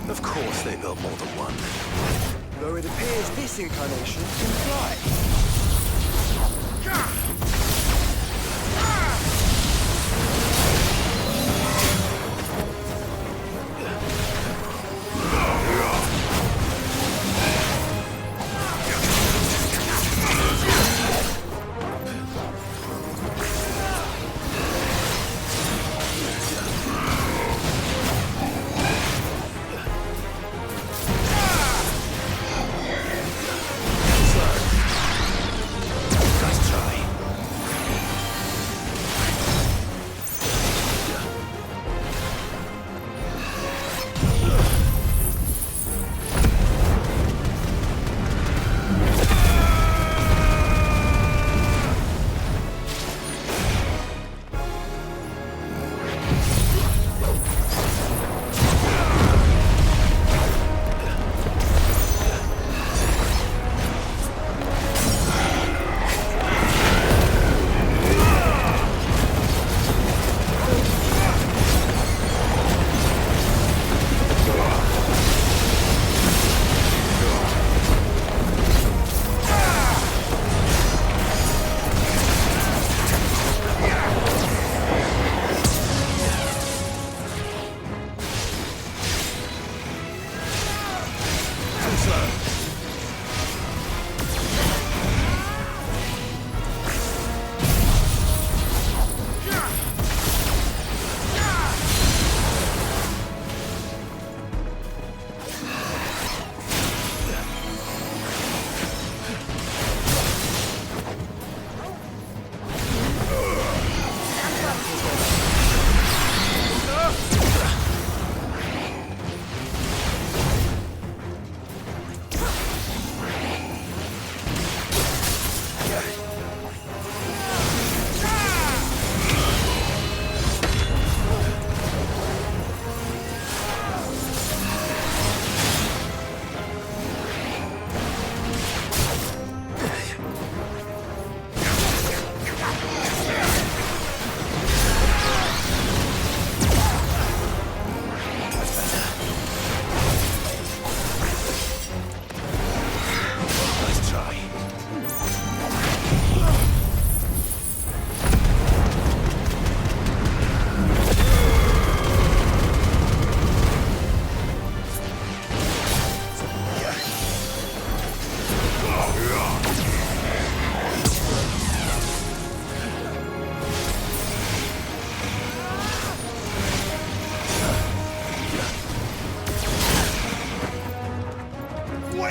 Of course they built more than one. Though it appears this incarnation can fly.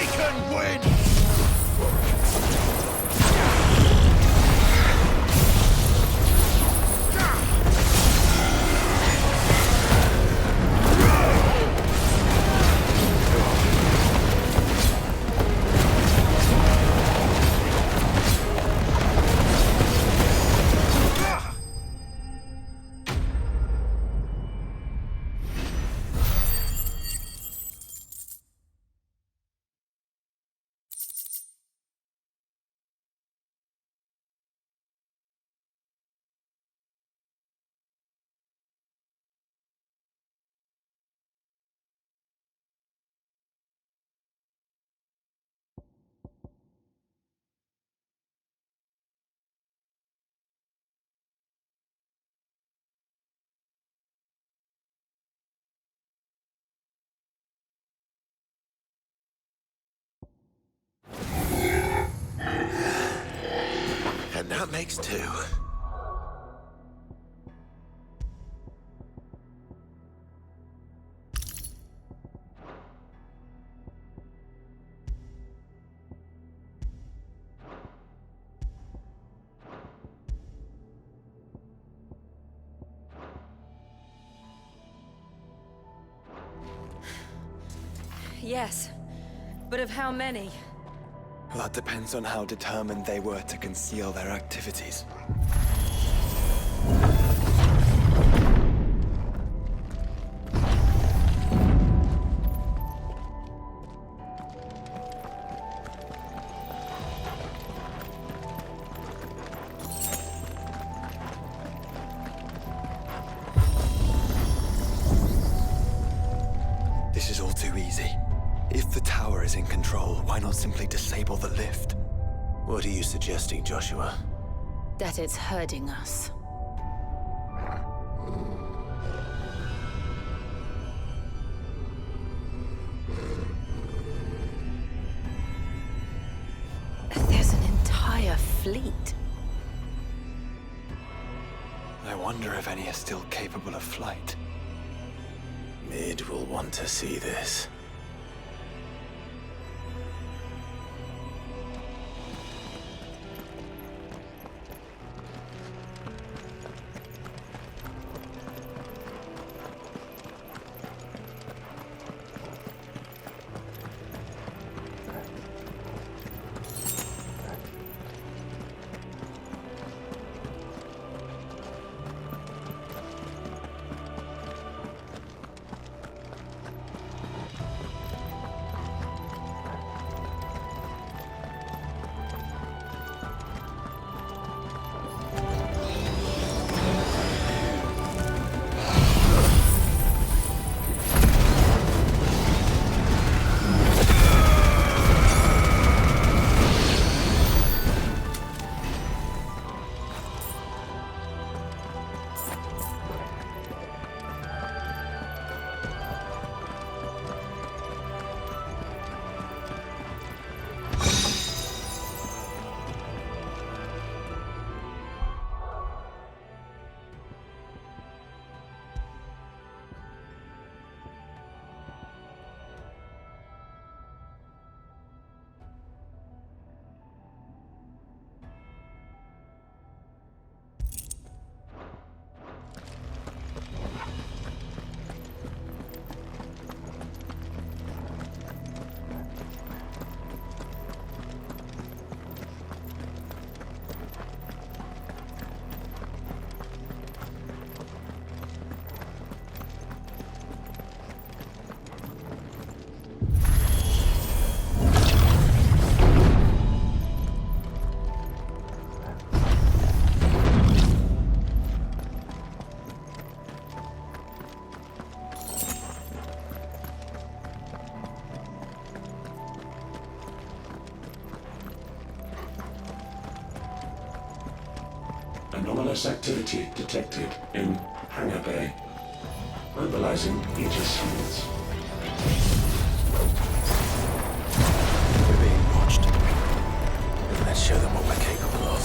We can win! And that makes two. Yes, but of how many? That depends on how determined they were to conceal their activities. This is all too easy. If the tower is in control, why not simply disable the lift? What are you suggesting, Joshua? That it's hurting us. There's an entire fleet. I wonder if any are still capable of flight. Mid will want to see this. Anomalous activity detected in Hangar Bay. Mobilizing Aegis units. We're being watched. Let's show them what we're capable of.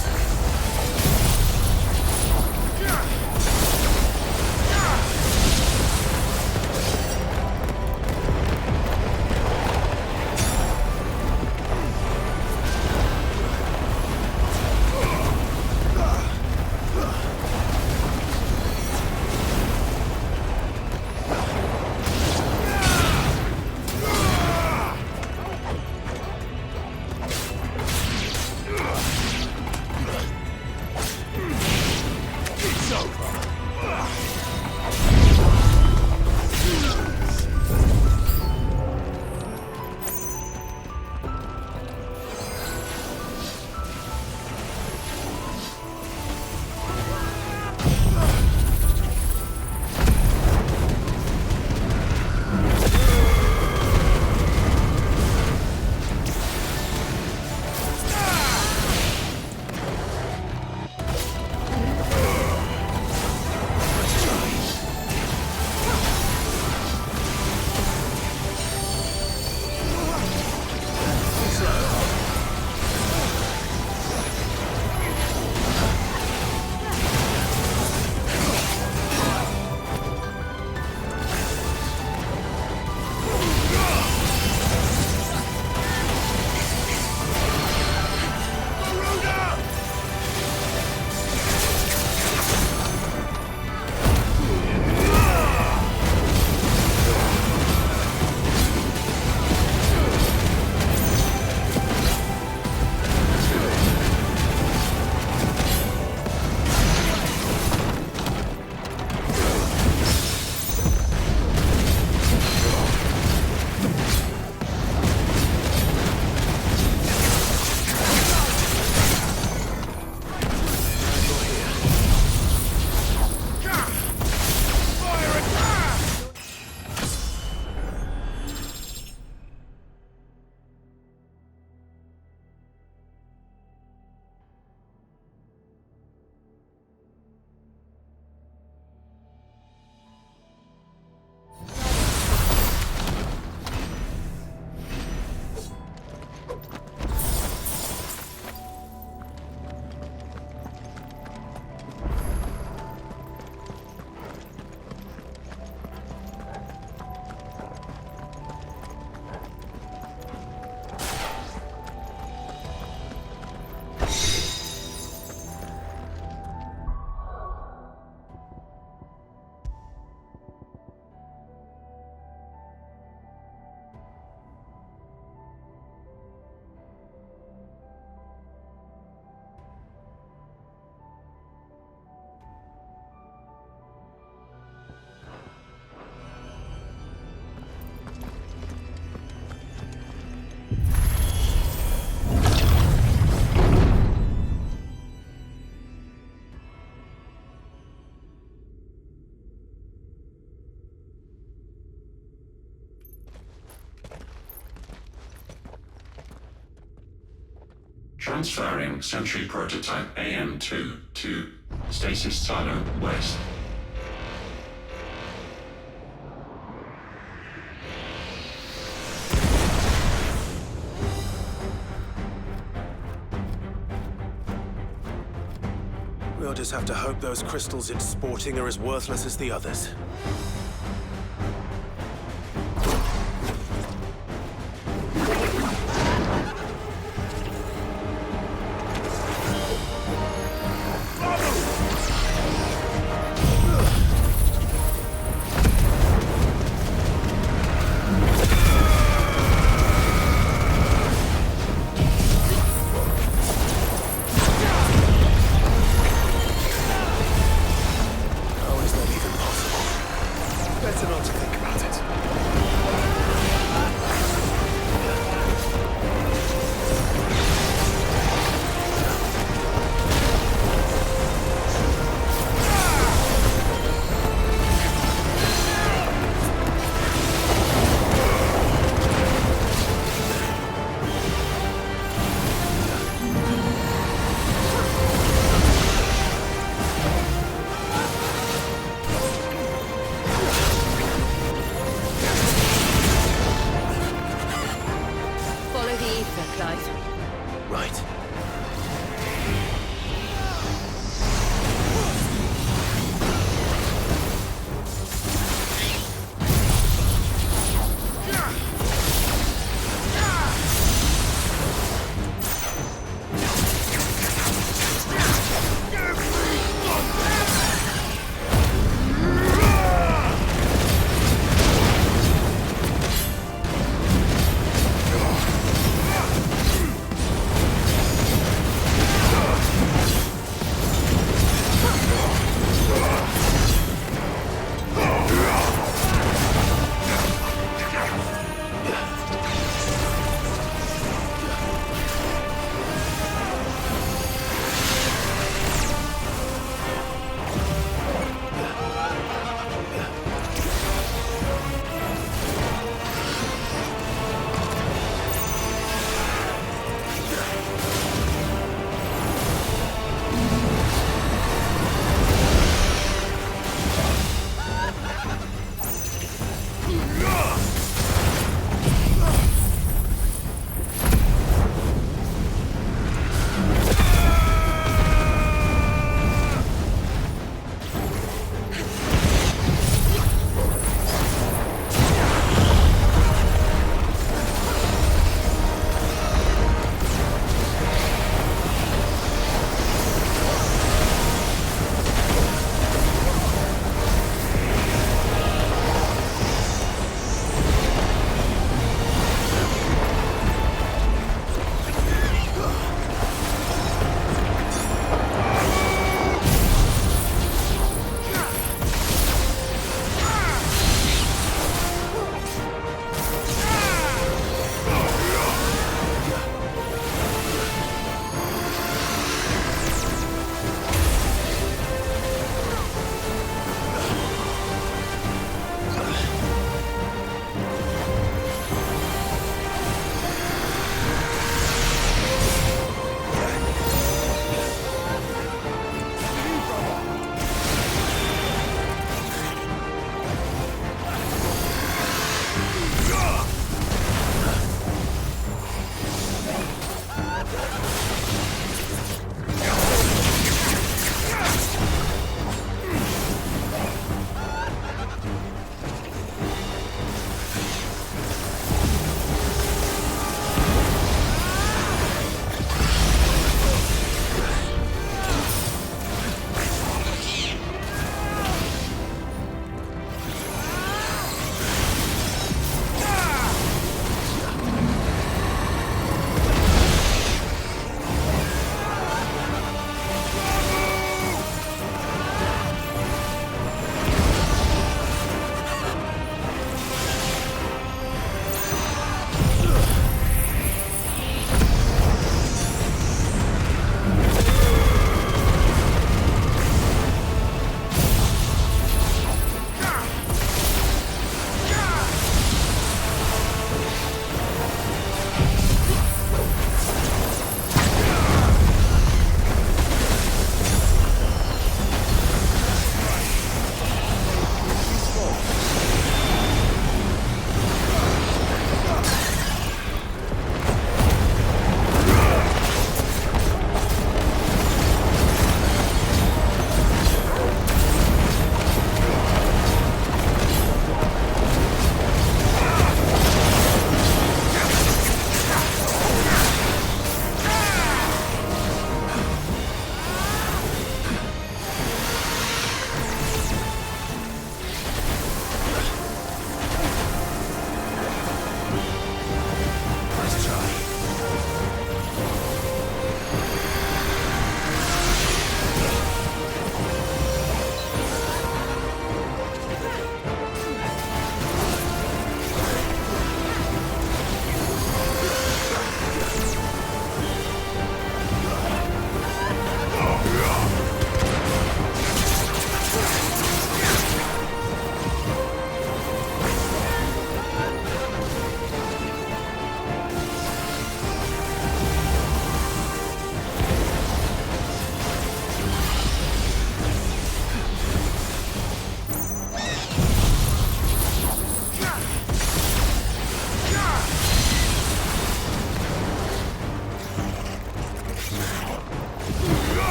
Transferring Sentry Prototype AM2 to Stasis Silo West. We'll just have to hope those crystals it's sporting are as worthless as the others. Right.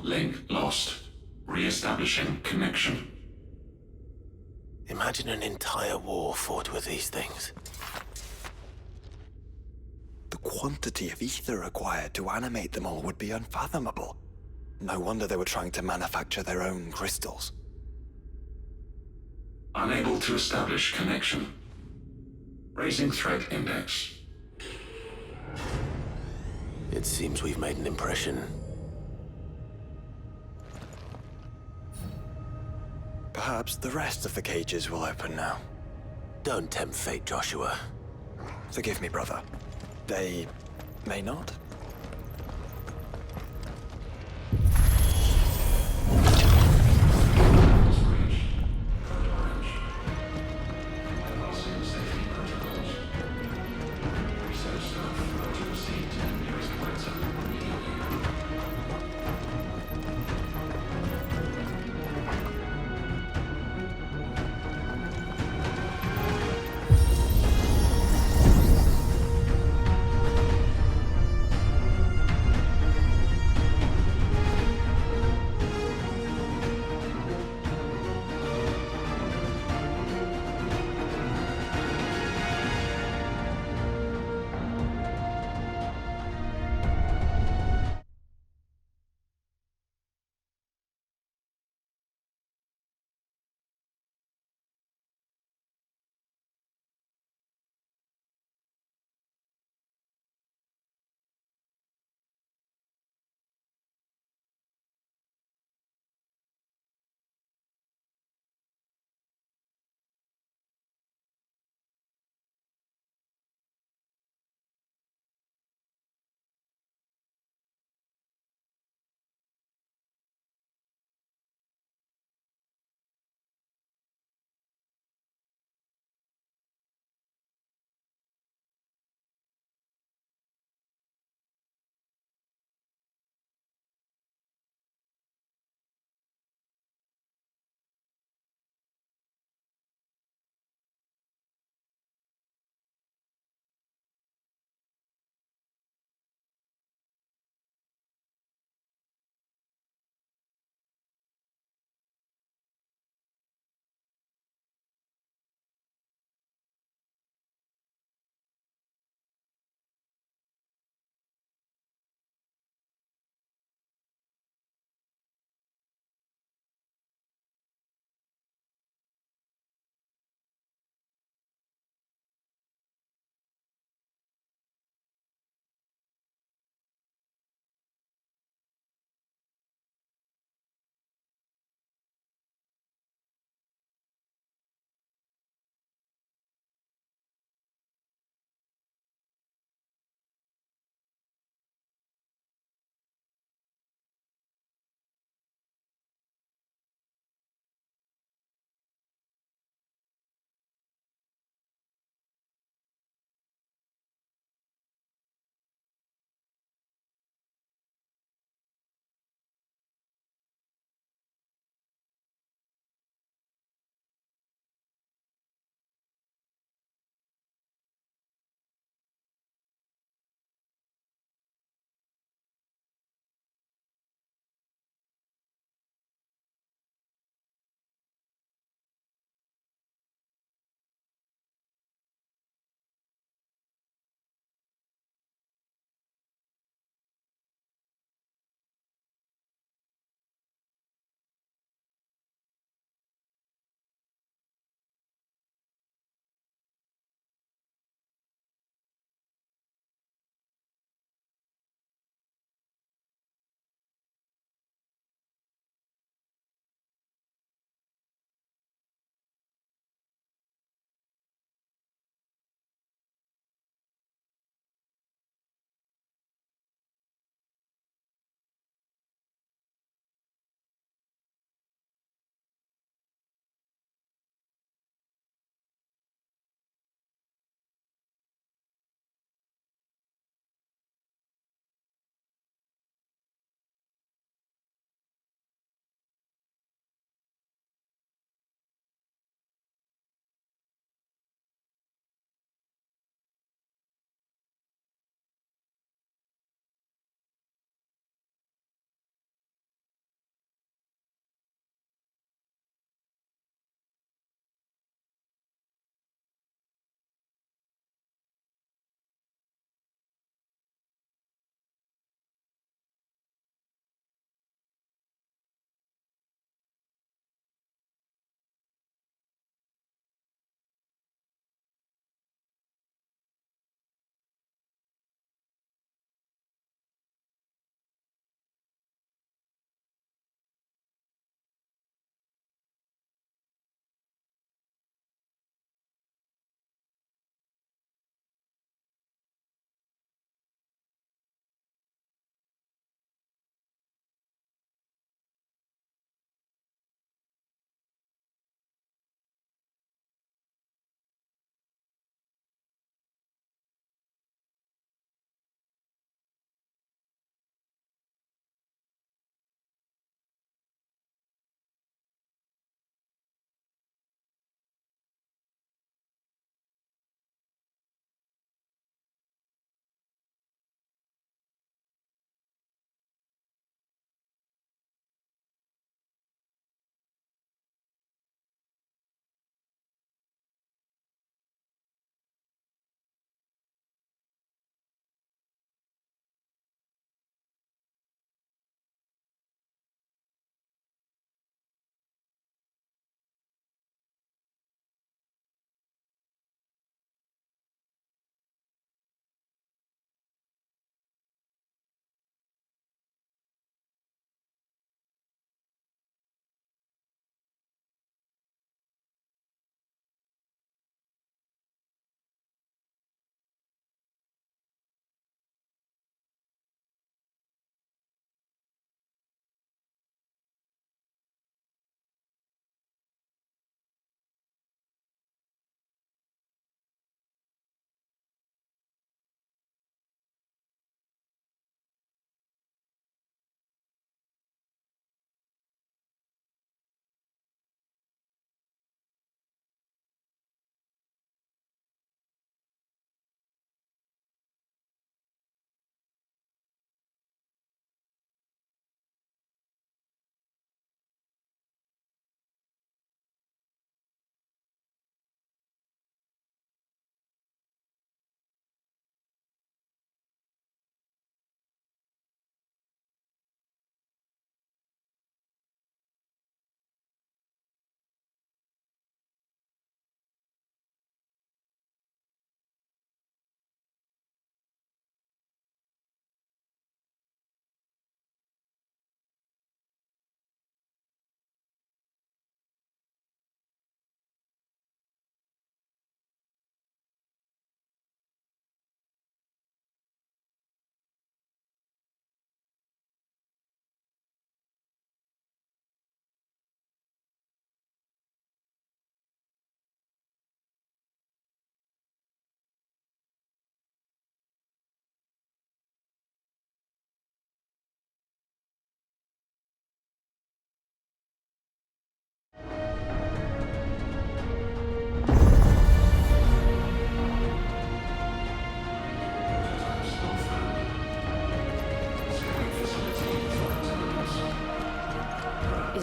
link lost. Re-establishing connection. Imagine an entire war fought with these things. The quantity of ether required to animate them all would be unfathomable. No wonder they were trying to manufacture their own crystals. Unable to establish connection. Raising threat index. It seems we've made an impression. Perhaps the rest of the cages will open now. Don't tempt fate, Joshua. Forgive me, brother. They may not.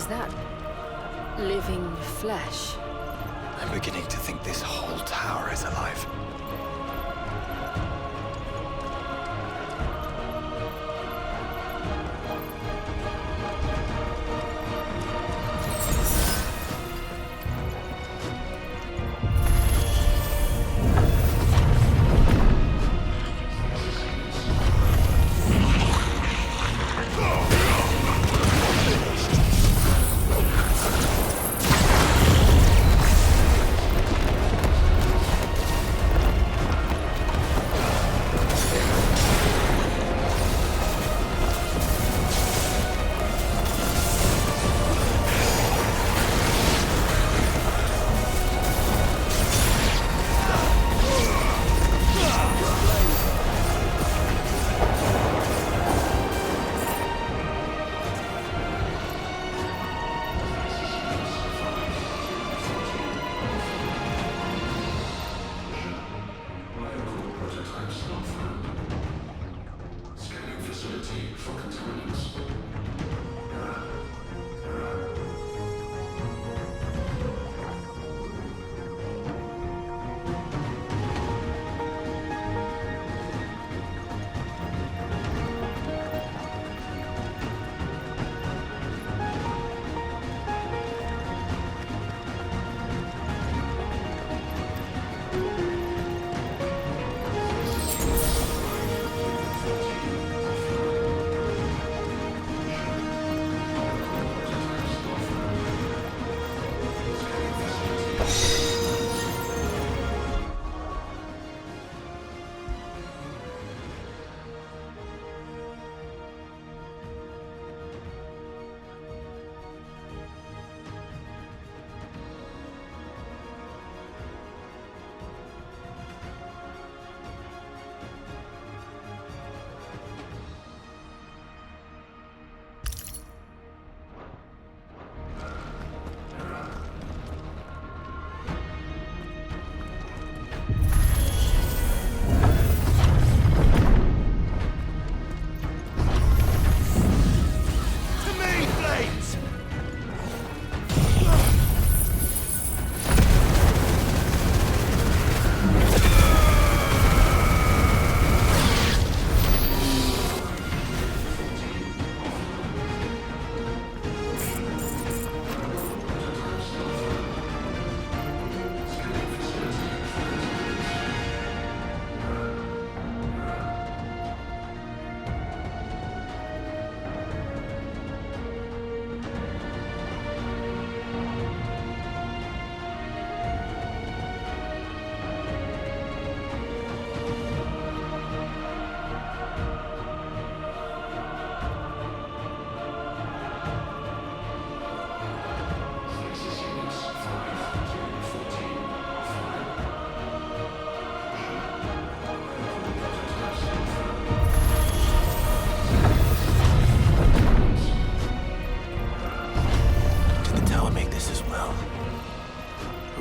Is that living flesh? I'm beginning to think this whole tower is alive.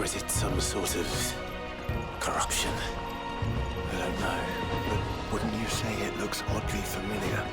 Or is it some sort of corruption? I don't know, but wouldn't you say it looks oddly familiar?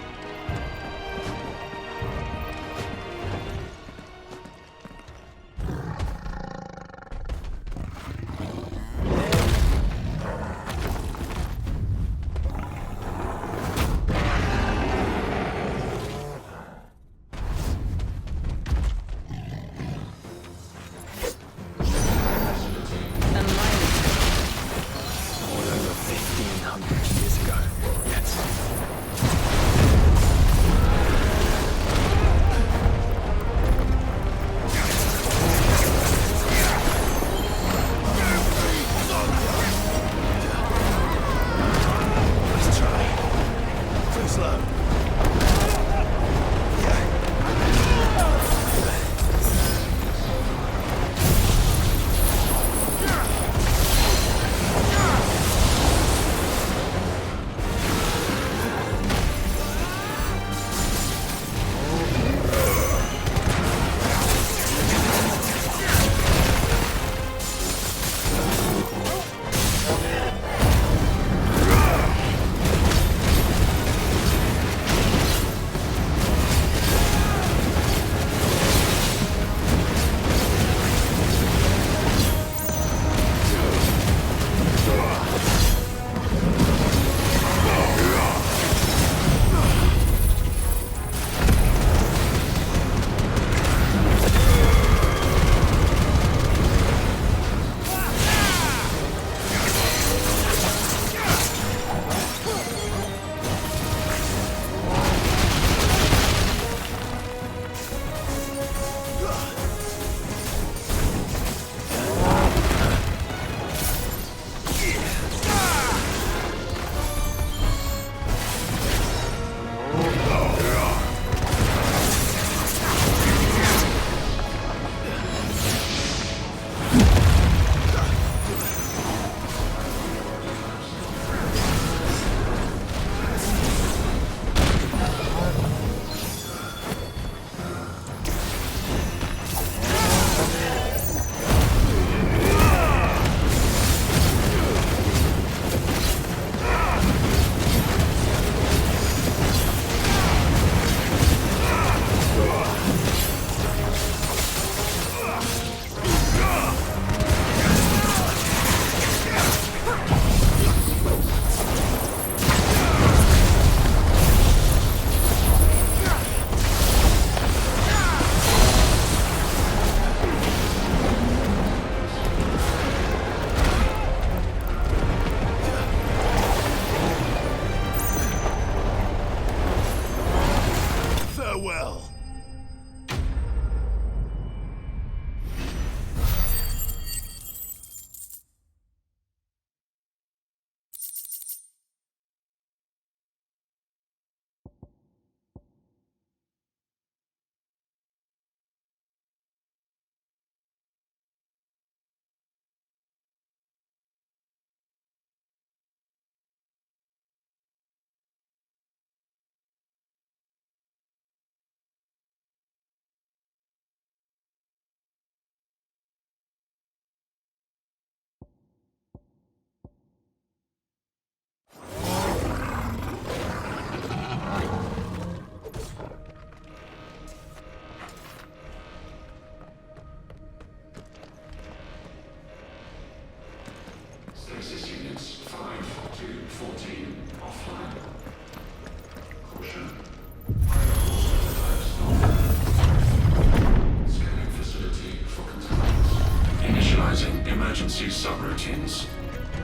routines.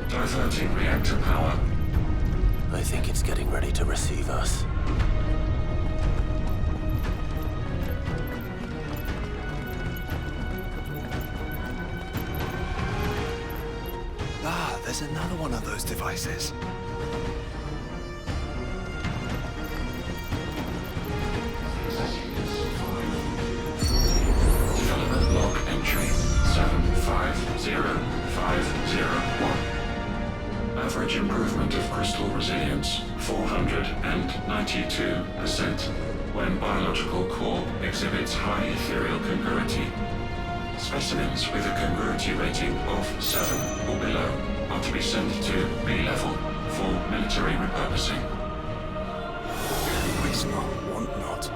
Diverting reactor power. I think it's getting ready to receive us. Ah, there's another one of those devices. Development log entry 750501. Average improvement of crystal resilience 492% when biological core exhibits high ethereal congruity. Specimens with a congruity rating of 7 or below are to be sent to B level for military repurposing. Waste not, want not.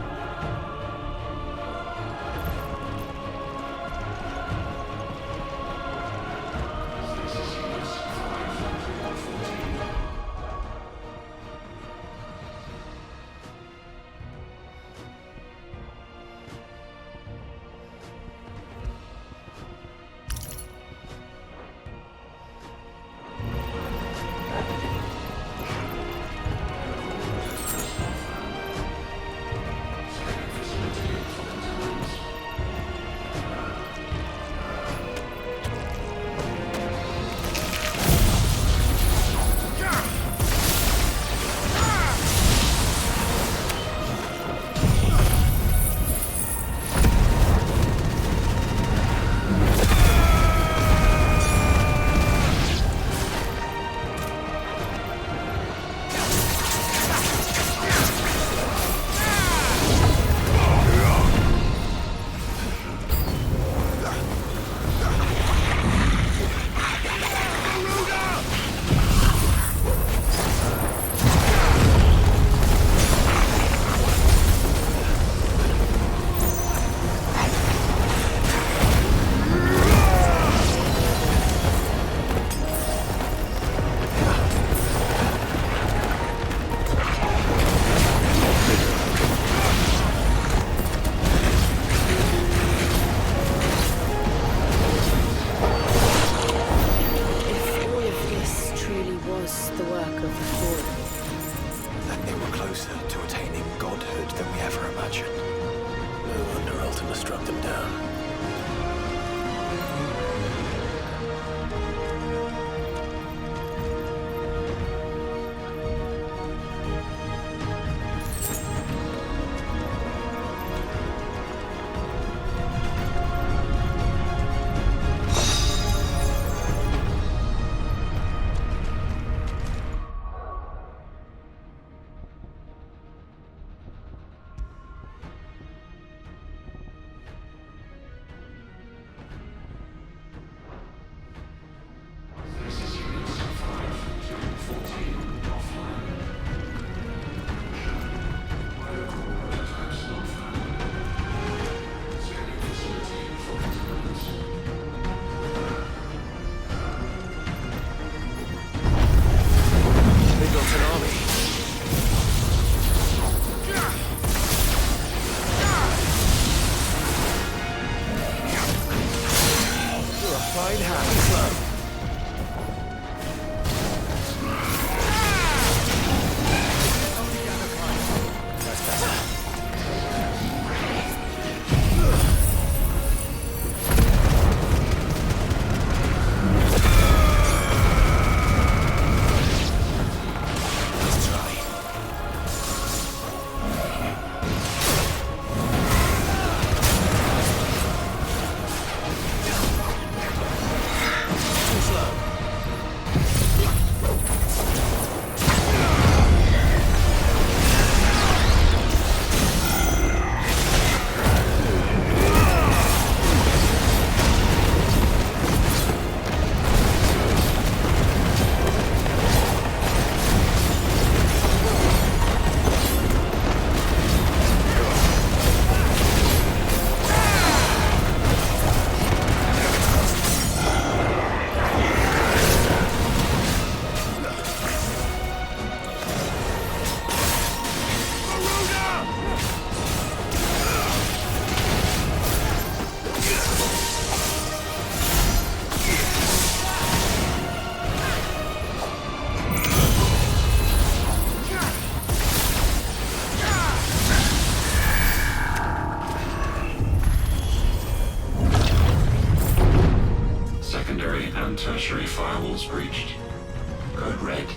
Code red.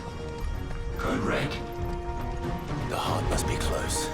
Code red. The heart must be close.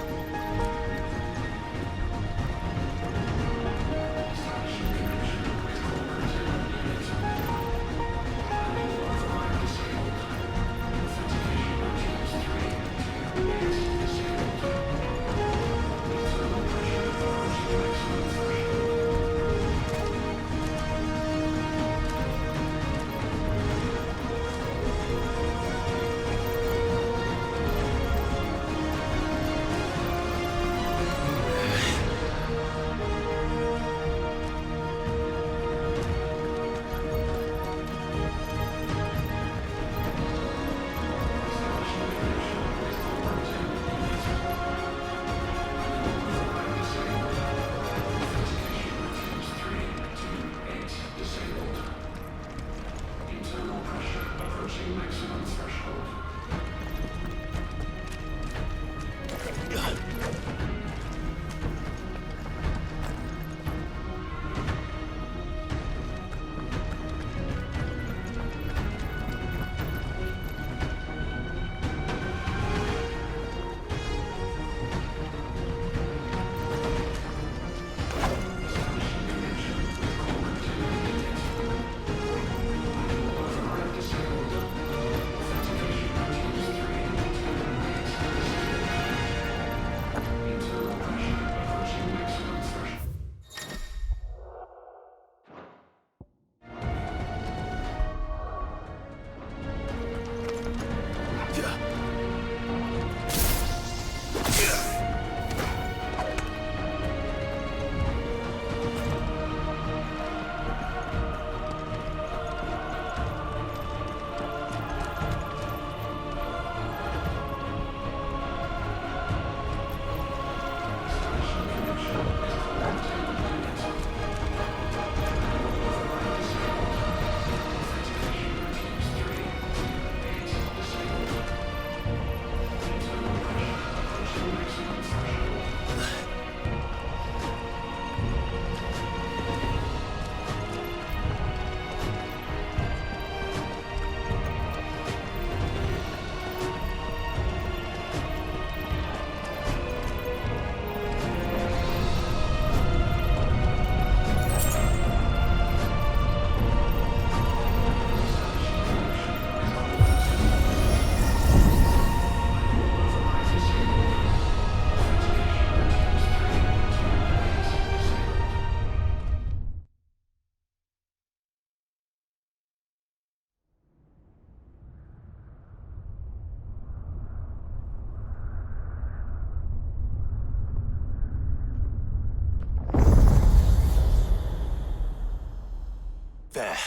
There.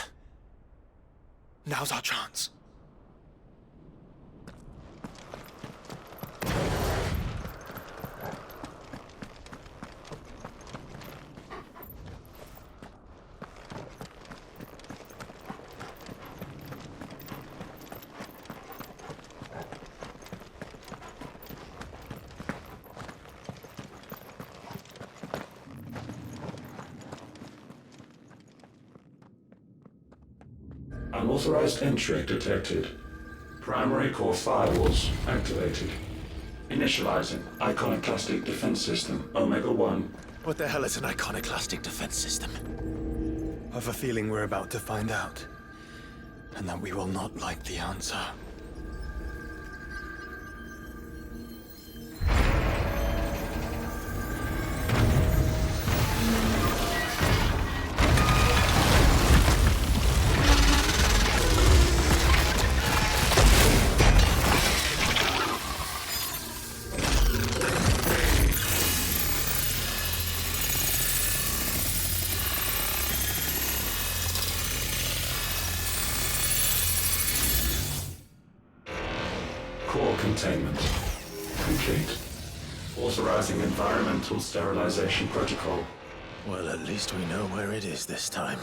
Now's our chance. Unauthorized entry detected. Primary core firewalls activated. Initializing iconoclastic defense system Omega-1. What the hell is an iconoclastic defense system? I've a feeling we're about to find out. And that we will not like the answer. Core containment complete. Authorizing environmental sterilization protocol. Well, at least we know where it is this time.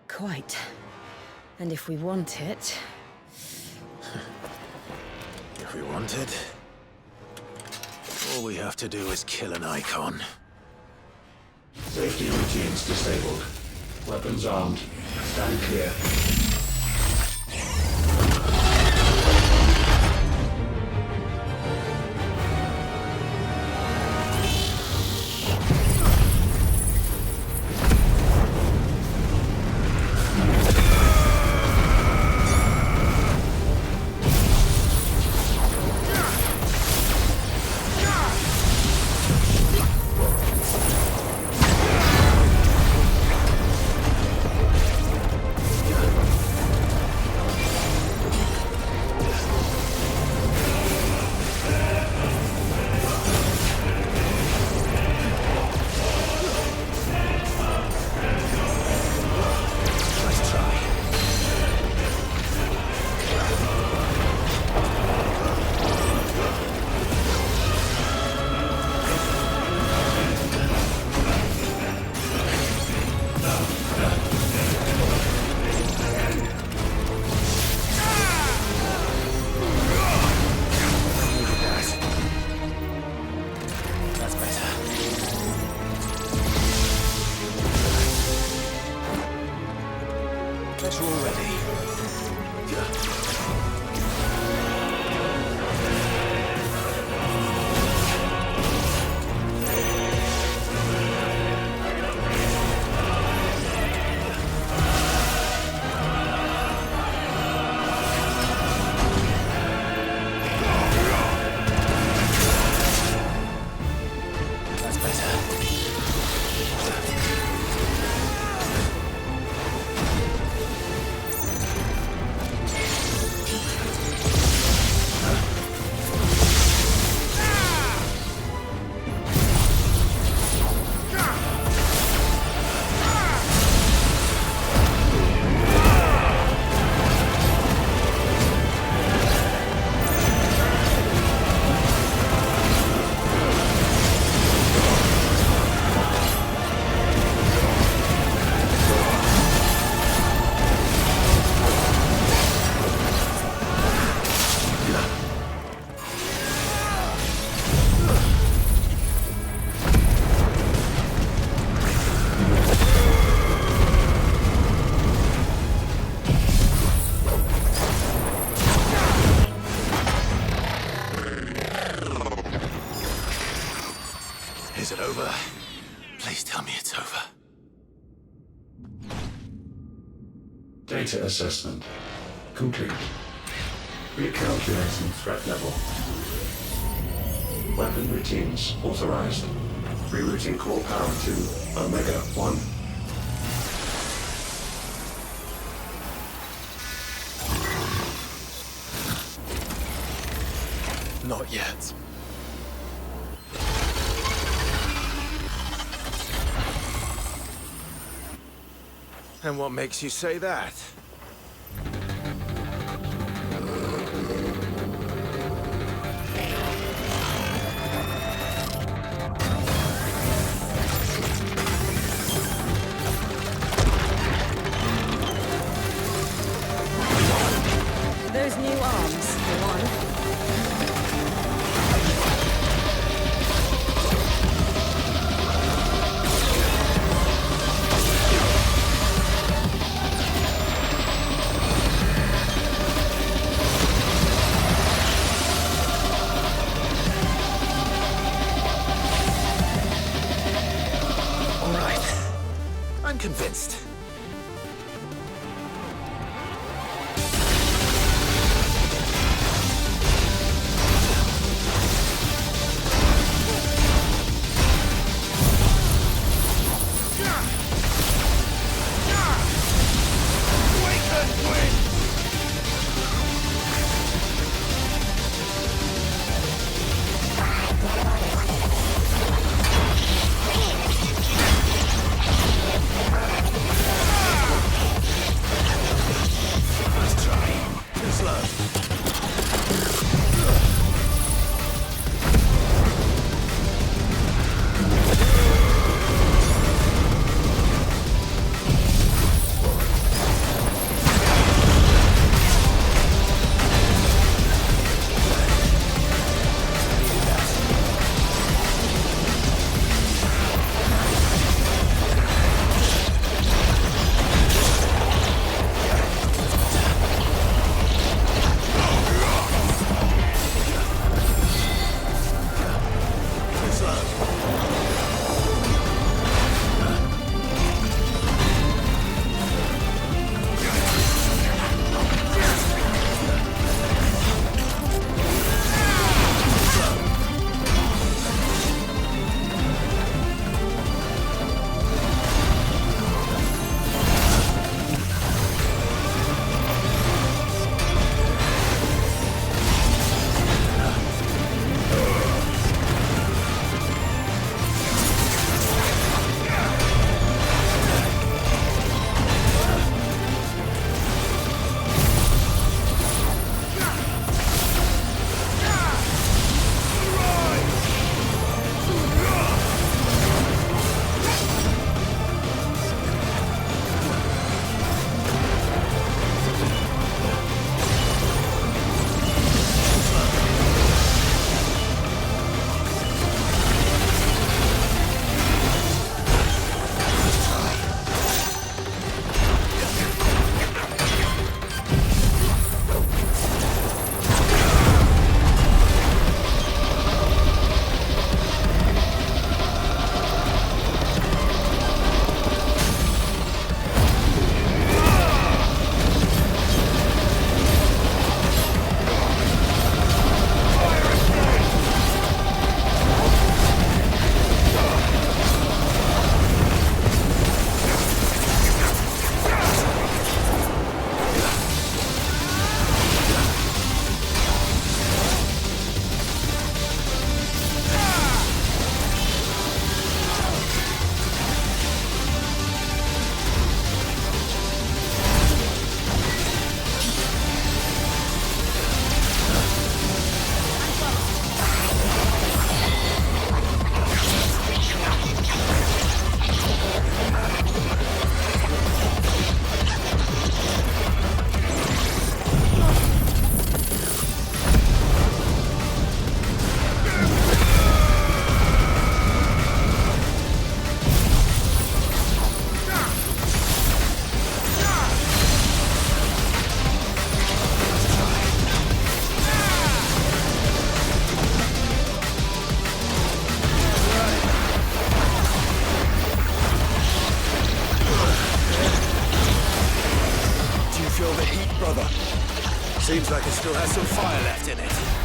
Quite. And if we want it... If we want it, all we have to do is kill an icon. Safety routines disabled. Weapons armed. Stand clear. over. Please tell me it's over. Data assessment complete. Recalculating threat level. Weapon routines authorized. Rerouting core power to Omega 1. Not yet. And what makes you say that? Those new arms, for one. All right. I'm convinced. still has some fire left in it.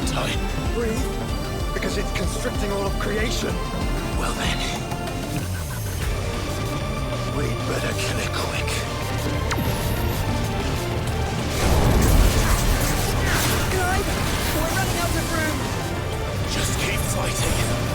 can't I? Breathe, because it's constricting all of creation. Well then, we'd better kill it quick. Guys, we're running out of room. Just keep fighting.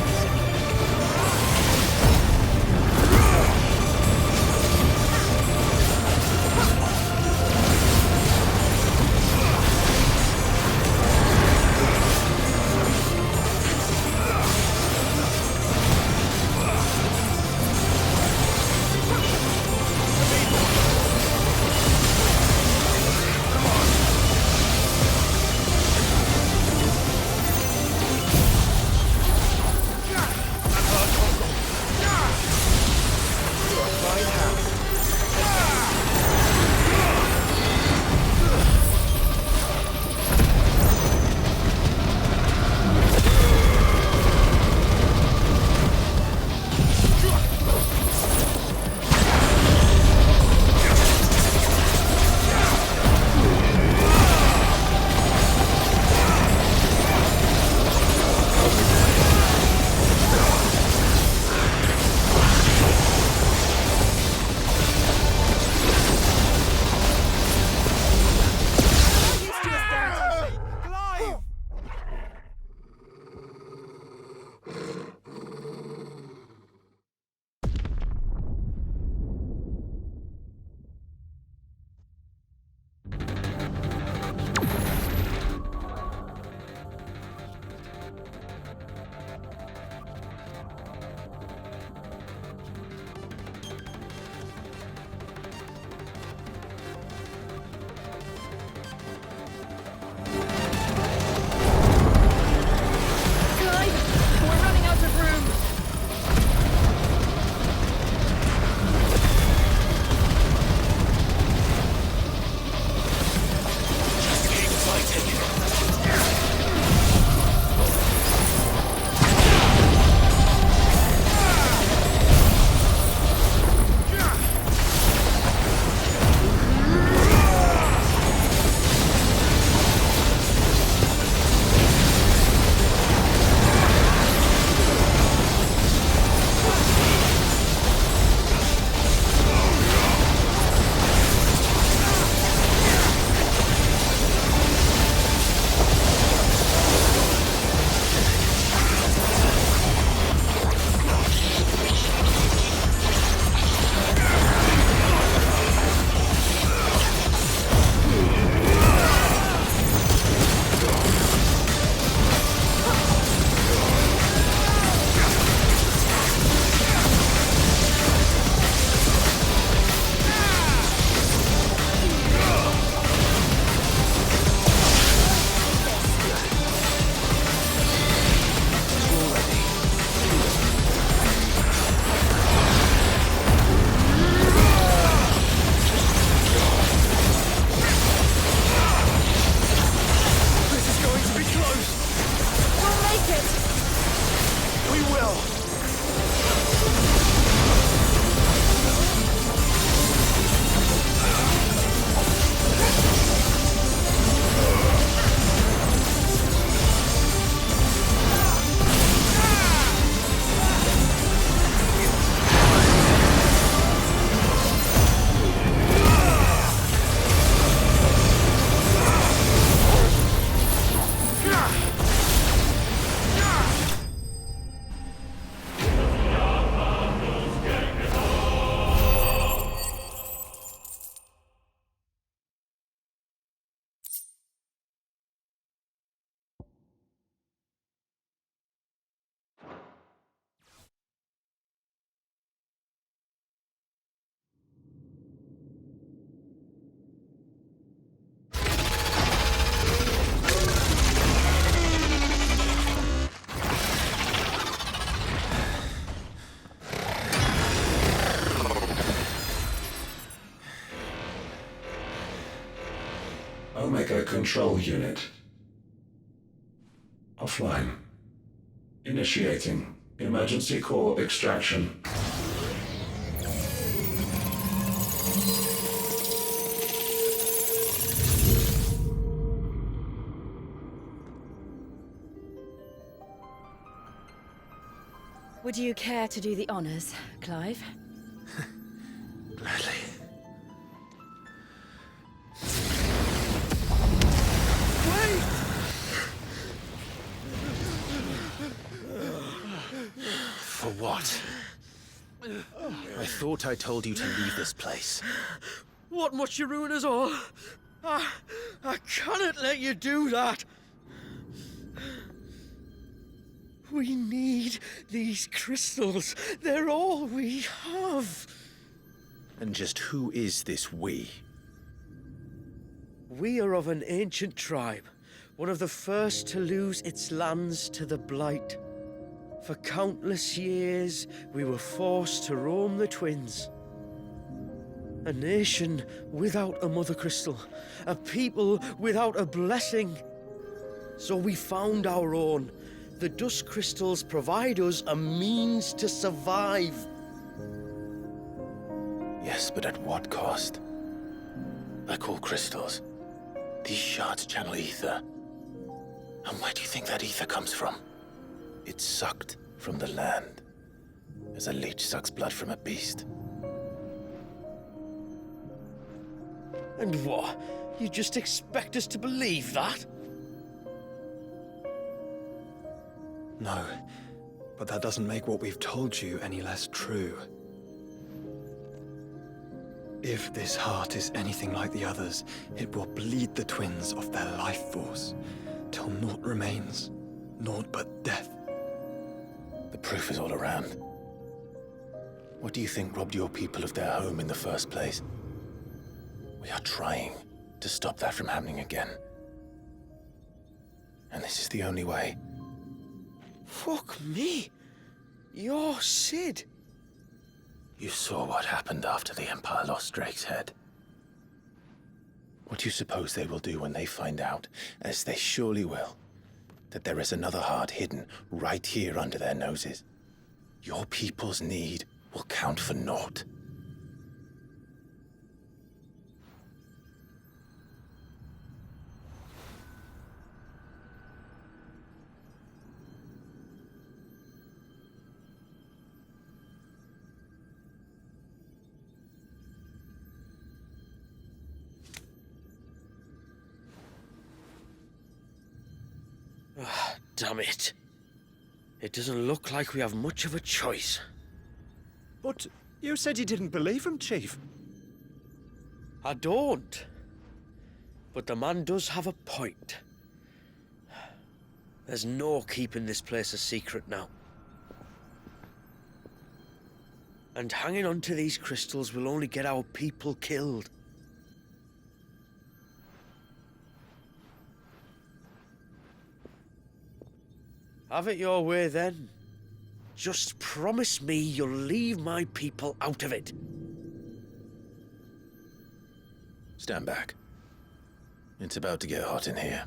Omega Control Unit. Offline. Initiating emergency core extraction. Would you care to do the honors, Clive? Gladly. For what? I thought I told you to leave this place. What must you ruin us all? I cannot let you do that. We need these crystals. They're all we have. And just who is this we? We are of an ancient tribe, one of the first to lose its lands to the Blight. For countless years, we were forced to roam the Twins. A nation without a mother crystal, a people without a blessing. So we found our own. The dust crystals provide us a means to survive. Yes, but at what cost? Like all crystals, these shards channel ether. And where do you think that ether comes from? It's sucked from the land, as a leech sucks blood from a beast. And what? You just expect us to believe that? No, but that doesn't make what we've told you any less true. If this heart is anything like the others, it will bleed the twins of their life force, till naught remains, naught but death. The proof is all around. What do you think robbed your people of their home in the first place? We are trying to stop that from happening again. And this is the only way. Fuck me. You're Sid. You saw what happened after the Empire lost Drake's head. What do you suppose they will do when they find out, as they surely will, that there is another heart hidden right here under their noses? Your people's need will count for naught. Damn it. It doesn't look like we have much of a choice. But you said you didn't believe him, Chief. I don't. But the man does have a point. There's no keeping this place a secret now. And hanging on to these crystals will only get our people killed. Have it your way, then. Just promise me you'll leave my people out of it. Stand back. It's about to get hot in here.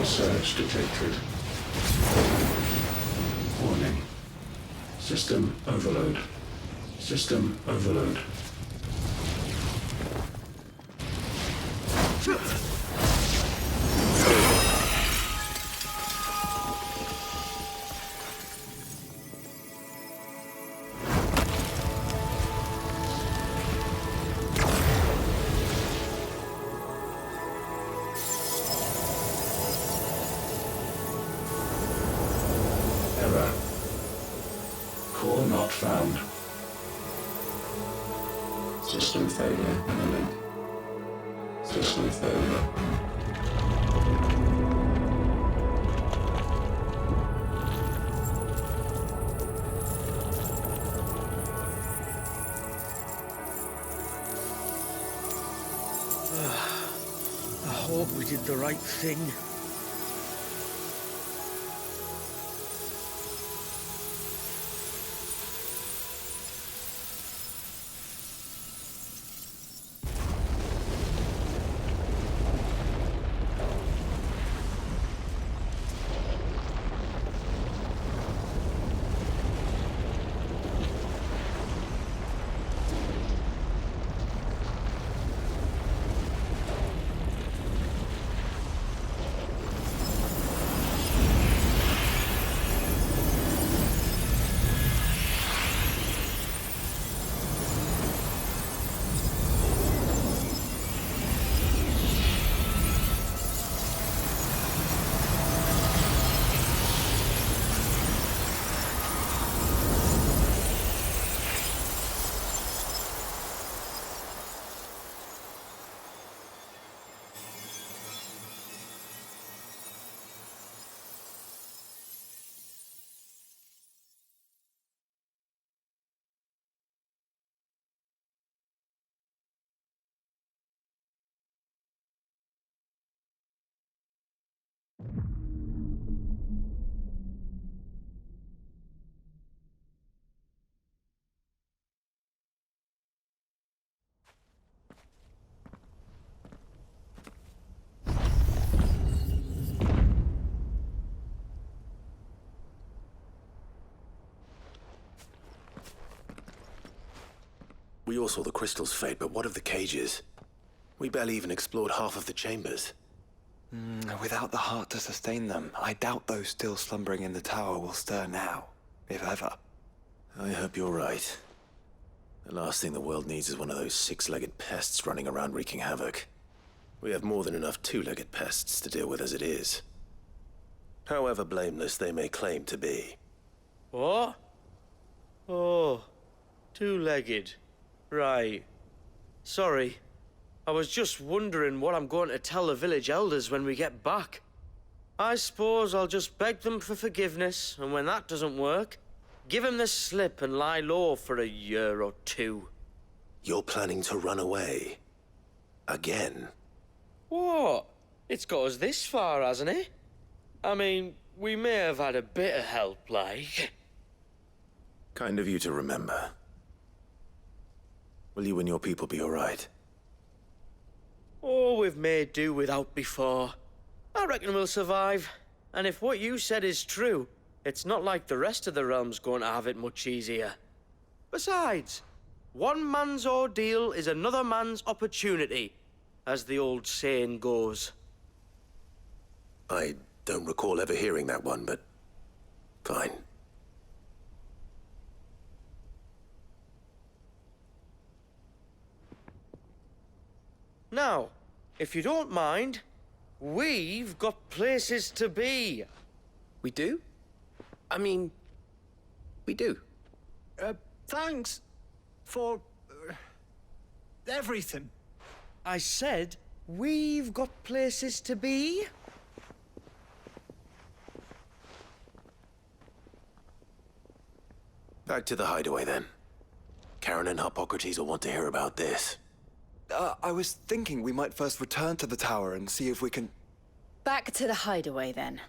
Surge detected. Warning. System overload. System overload. Error. Core not found. System failure imminent. System failure. I hope we did the right thing. We all saw the crystal's fate, but what of the cages? We barely even explored half of the chambers. Without the heart to sustain them, I doubt those still slumbering in the tower will stir now, if ever. I hope you're right. The last thing the world needs is one of those six-legged pests running around wreaking havoc. We have more than enough two-legged pests to deal with as it is. However blameless they may claim to be. What? Oh, two-legged. Right. Sorry. I was just wondering what I'm going to tell the village elders when we get back. I suppose I'll just beg them for forgiveness, and when that doesn't work, give them the slip and lie low for a year or two. You're planning to run away? Again? What? It's got us this far, hasn't it? I mean, we may have had a bit of help, like. Kind of you to remember. Will you and your people be all right? Oh, we've made do without before. I reckon we'll survive. And if what you said is true, it's not like the rest of the realm's going to have it much easier. Besides, one man's ordeal is another man's opportunity, as the old saying goes. I don't recall ever hearing that one, but fine. Now, if you don't mind, we've got places to be. We do? I mean, we do. Thanks for everything. I said, we've got places to be. Back to the hideaway, then. Karen and Hippocrates will want to hear about this. I was thinking we might first return to the tower and see if we can... Back to the hideaway, then.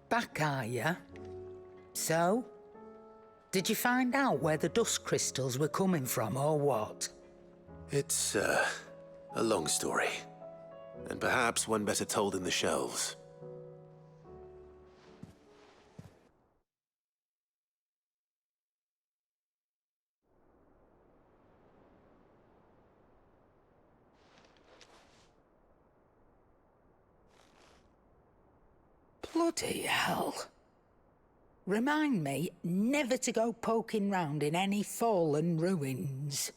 Back, are ya? So? Did you find out where the dust crystals were coming from, or what? It's, a long story. And perhaps one better told in the shelves. Bloody hell. Remind me never to go poking round in any fallen ruins.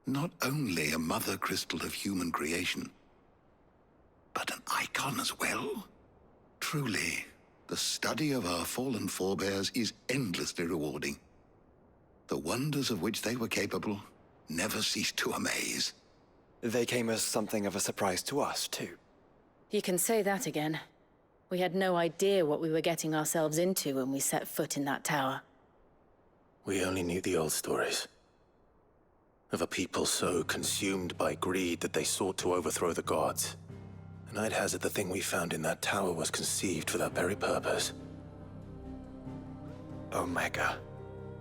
Not only a mother crystal of human creation, but an icon as well. Truly, the study of our fallen forebears is endlessly rewarding. The wonders of which they were capable never cease to amaze. They came as something of a surprise to us, too. You can say that again. We had no idea what we were getting ourselves into when we set foot in that tower. We only knew the old stories. Of a people so consumed by greed that they sought to overthrow the gods. And I'd hazard the thing we found in that tower was conceived for that very purpose. Omega.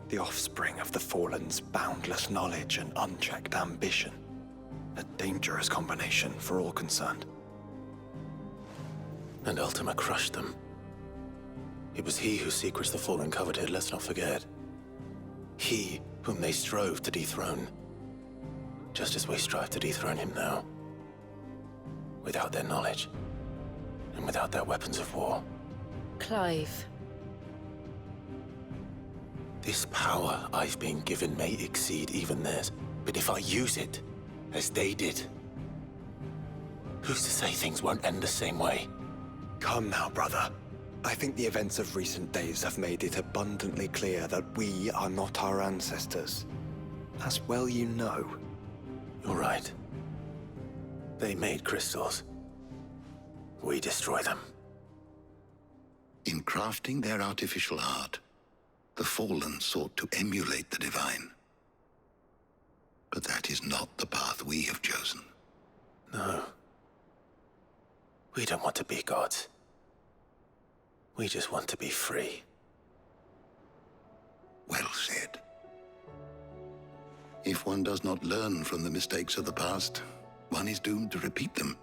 The offspring of the Fallen's boundless knowledge and unchecked ambition. A dangerous combination for all concerned. And Ultima crushed them. It was he whose secrets the Fallen coveted, let's not forget. He whom they strove to dethrone. Just as we strive to dethrone him now. Without their knowledge. And without their weapons of war. Clive. This power I've been given may exceed even theirs. But if I use it, as they did, who's to say things won't end the same way? Come now, brother. I think the events of recent days have made it abundantly clear that we are not our ancestors. As well you know. You're right. They made crystals. we destroy them. In crafting their artificial art, the fallen sought to emulate the divine. But that is not the path we have chosen. No. We don't want to be gods. We just want to be free. Well said. If one does not learn from the mistakes of the past, one is doomed to repeat them.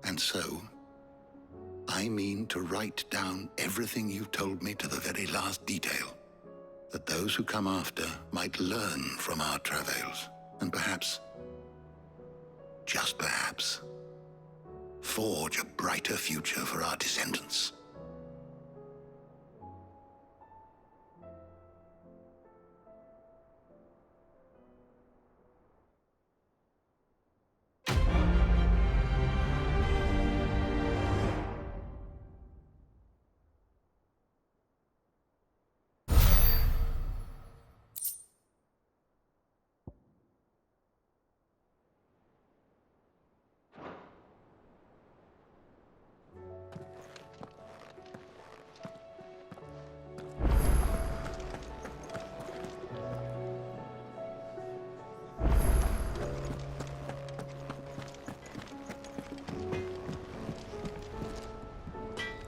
And so, I mean to write down everything you've told me to the very last detail, that those who come after might learn from our travails, and perhaps, just perhaps, forge a brighter future for our descendants.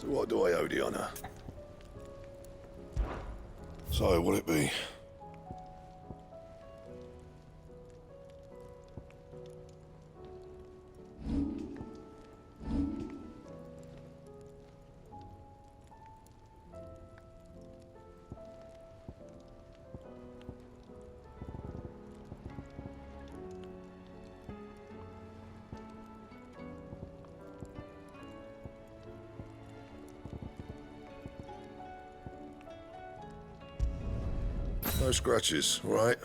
What do I owe the honor? So, what'll it be? No scratches, right?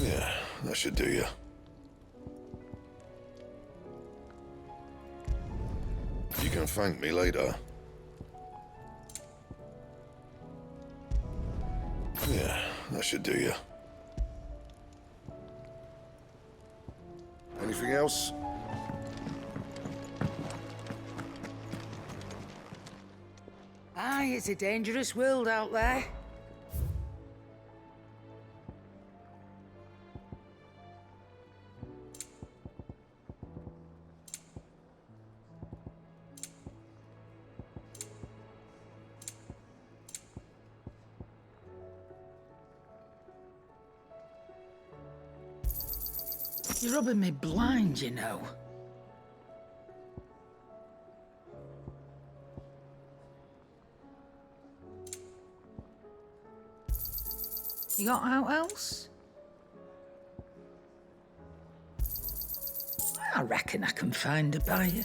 Yeah, that should do you. You can thank me later. Yeah, that should do you. Anything else? Aye, it's a dangerous world out there. You're rubbing me blind, you know. You got out else? I reckon I can find a buyer.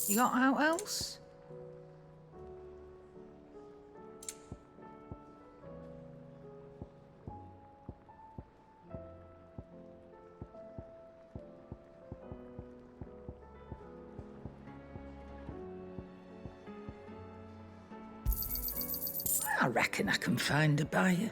You got out else? I reckon I can find a buyer.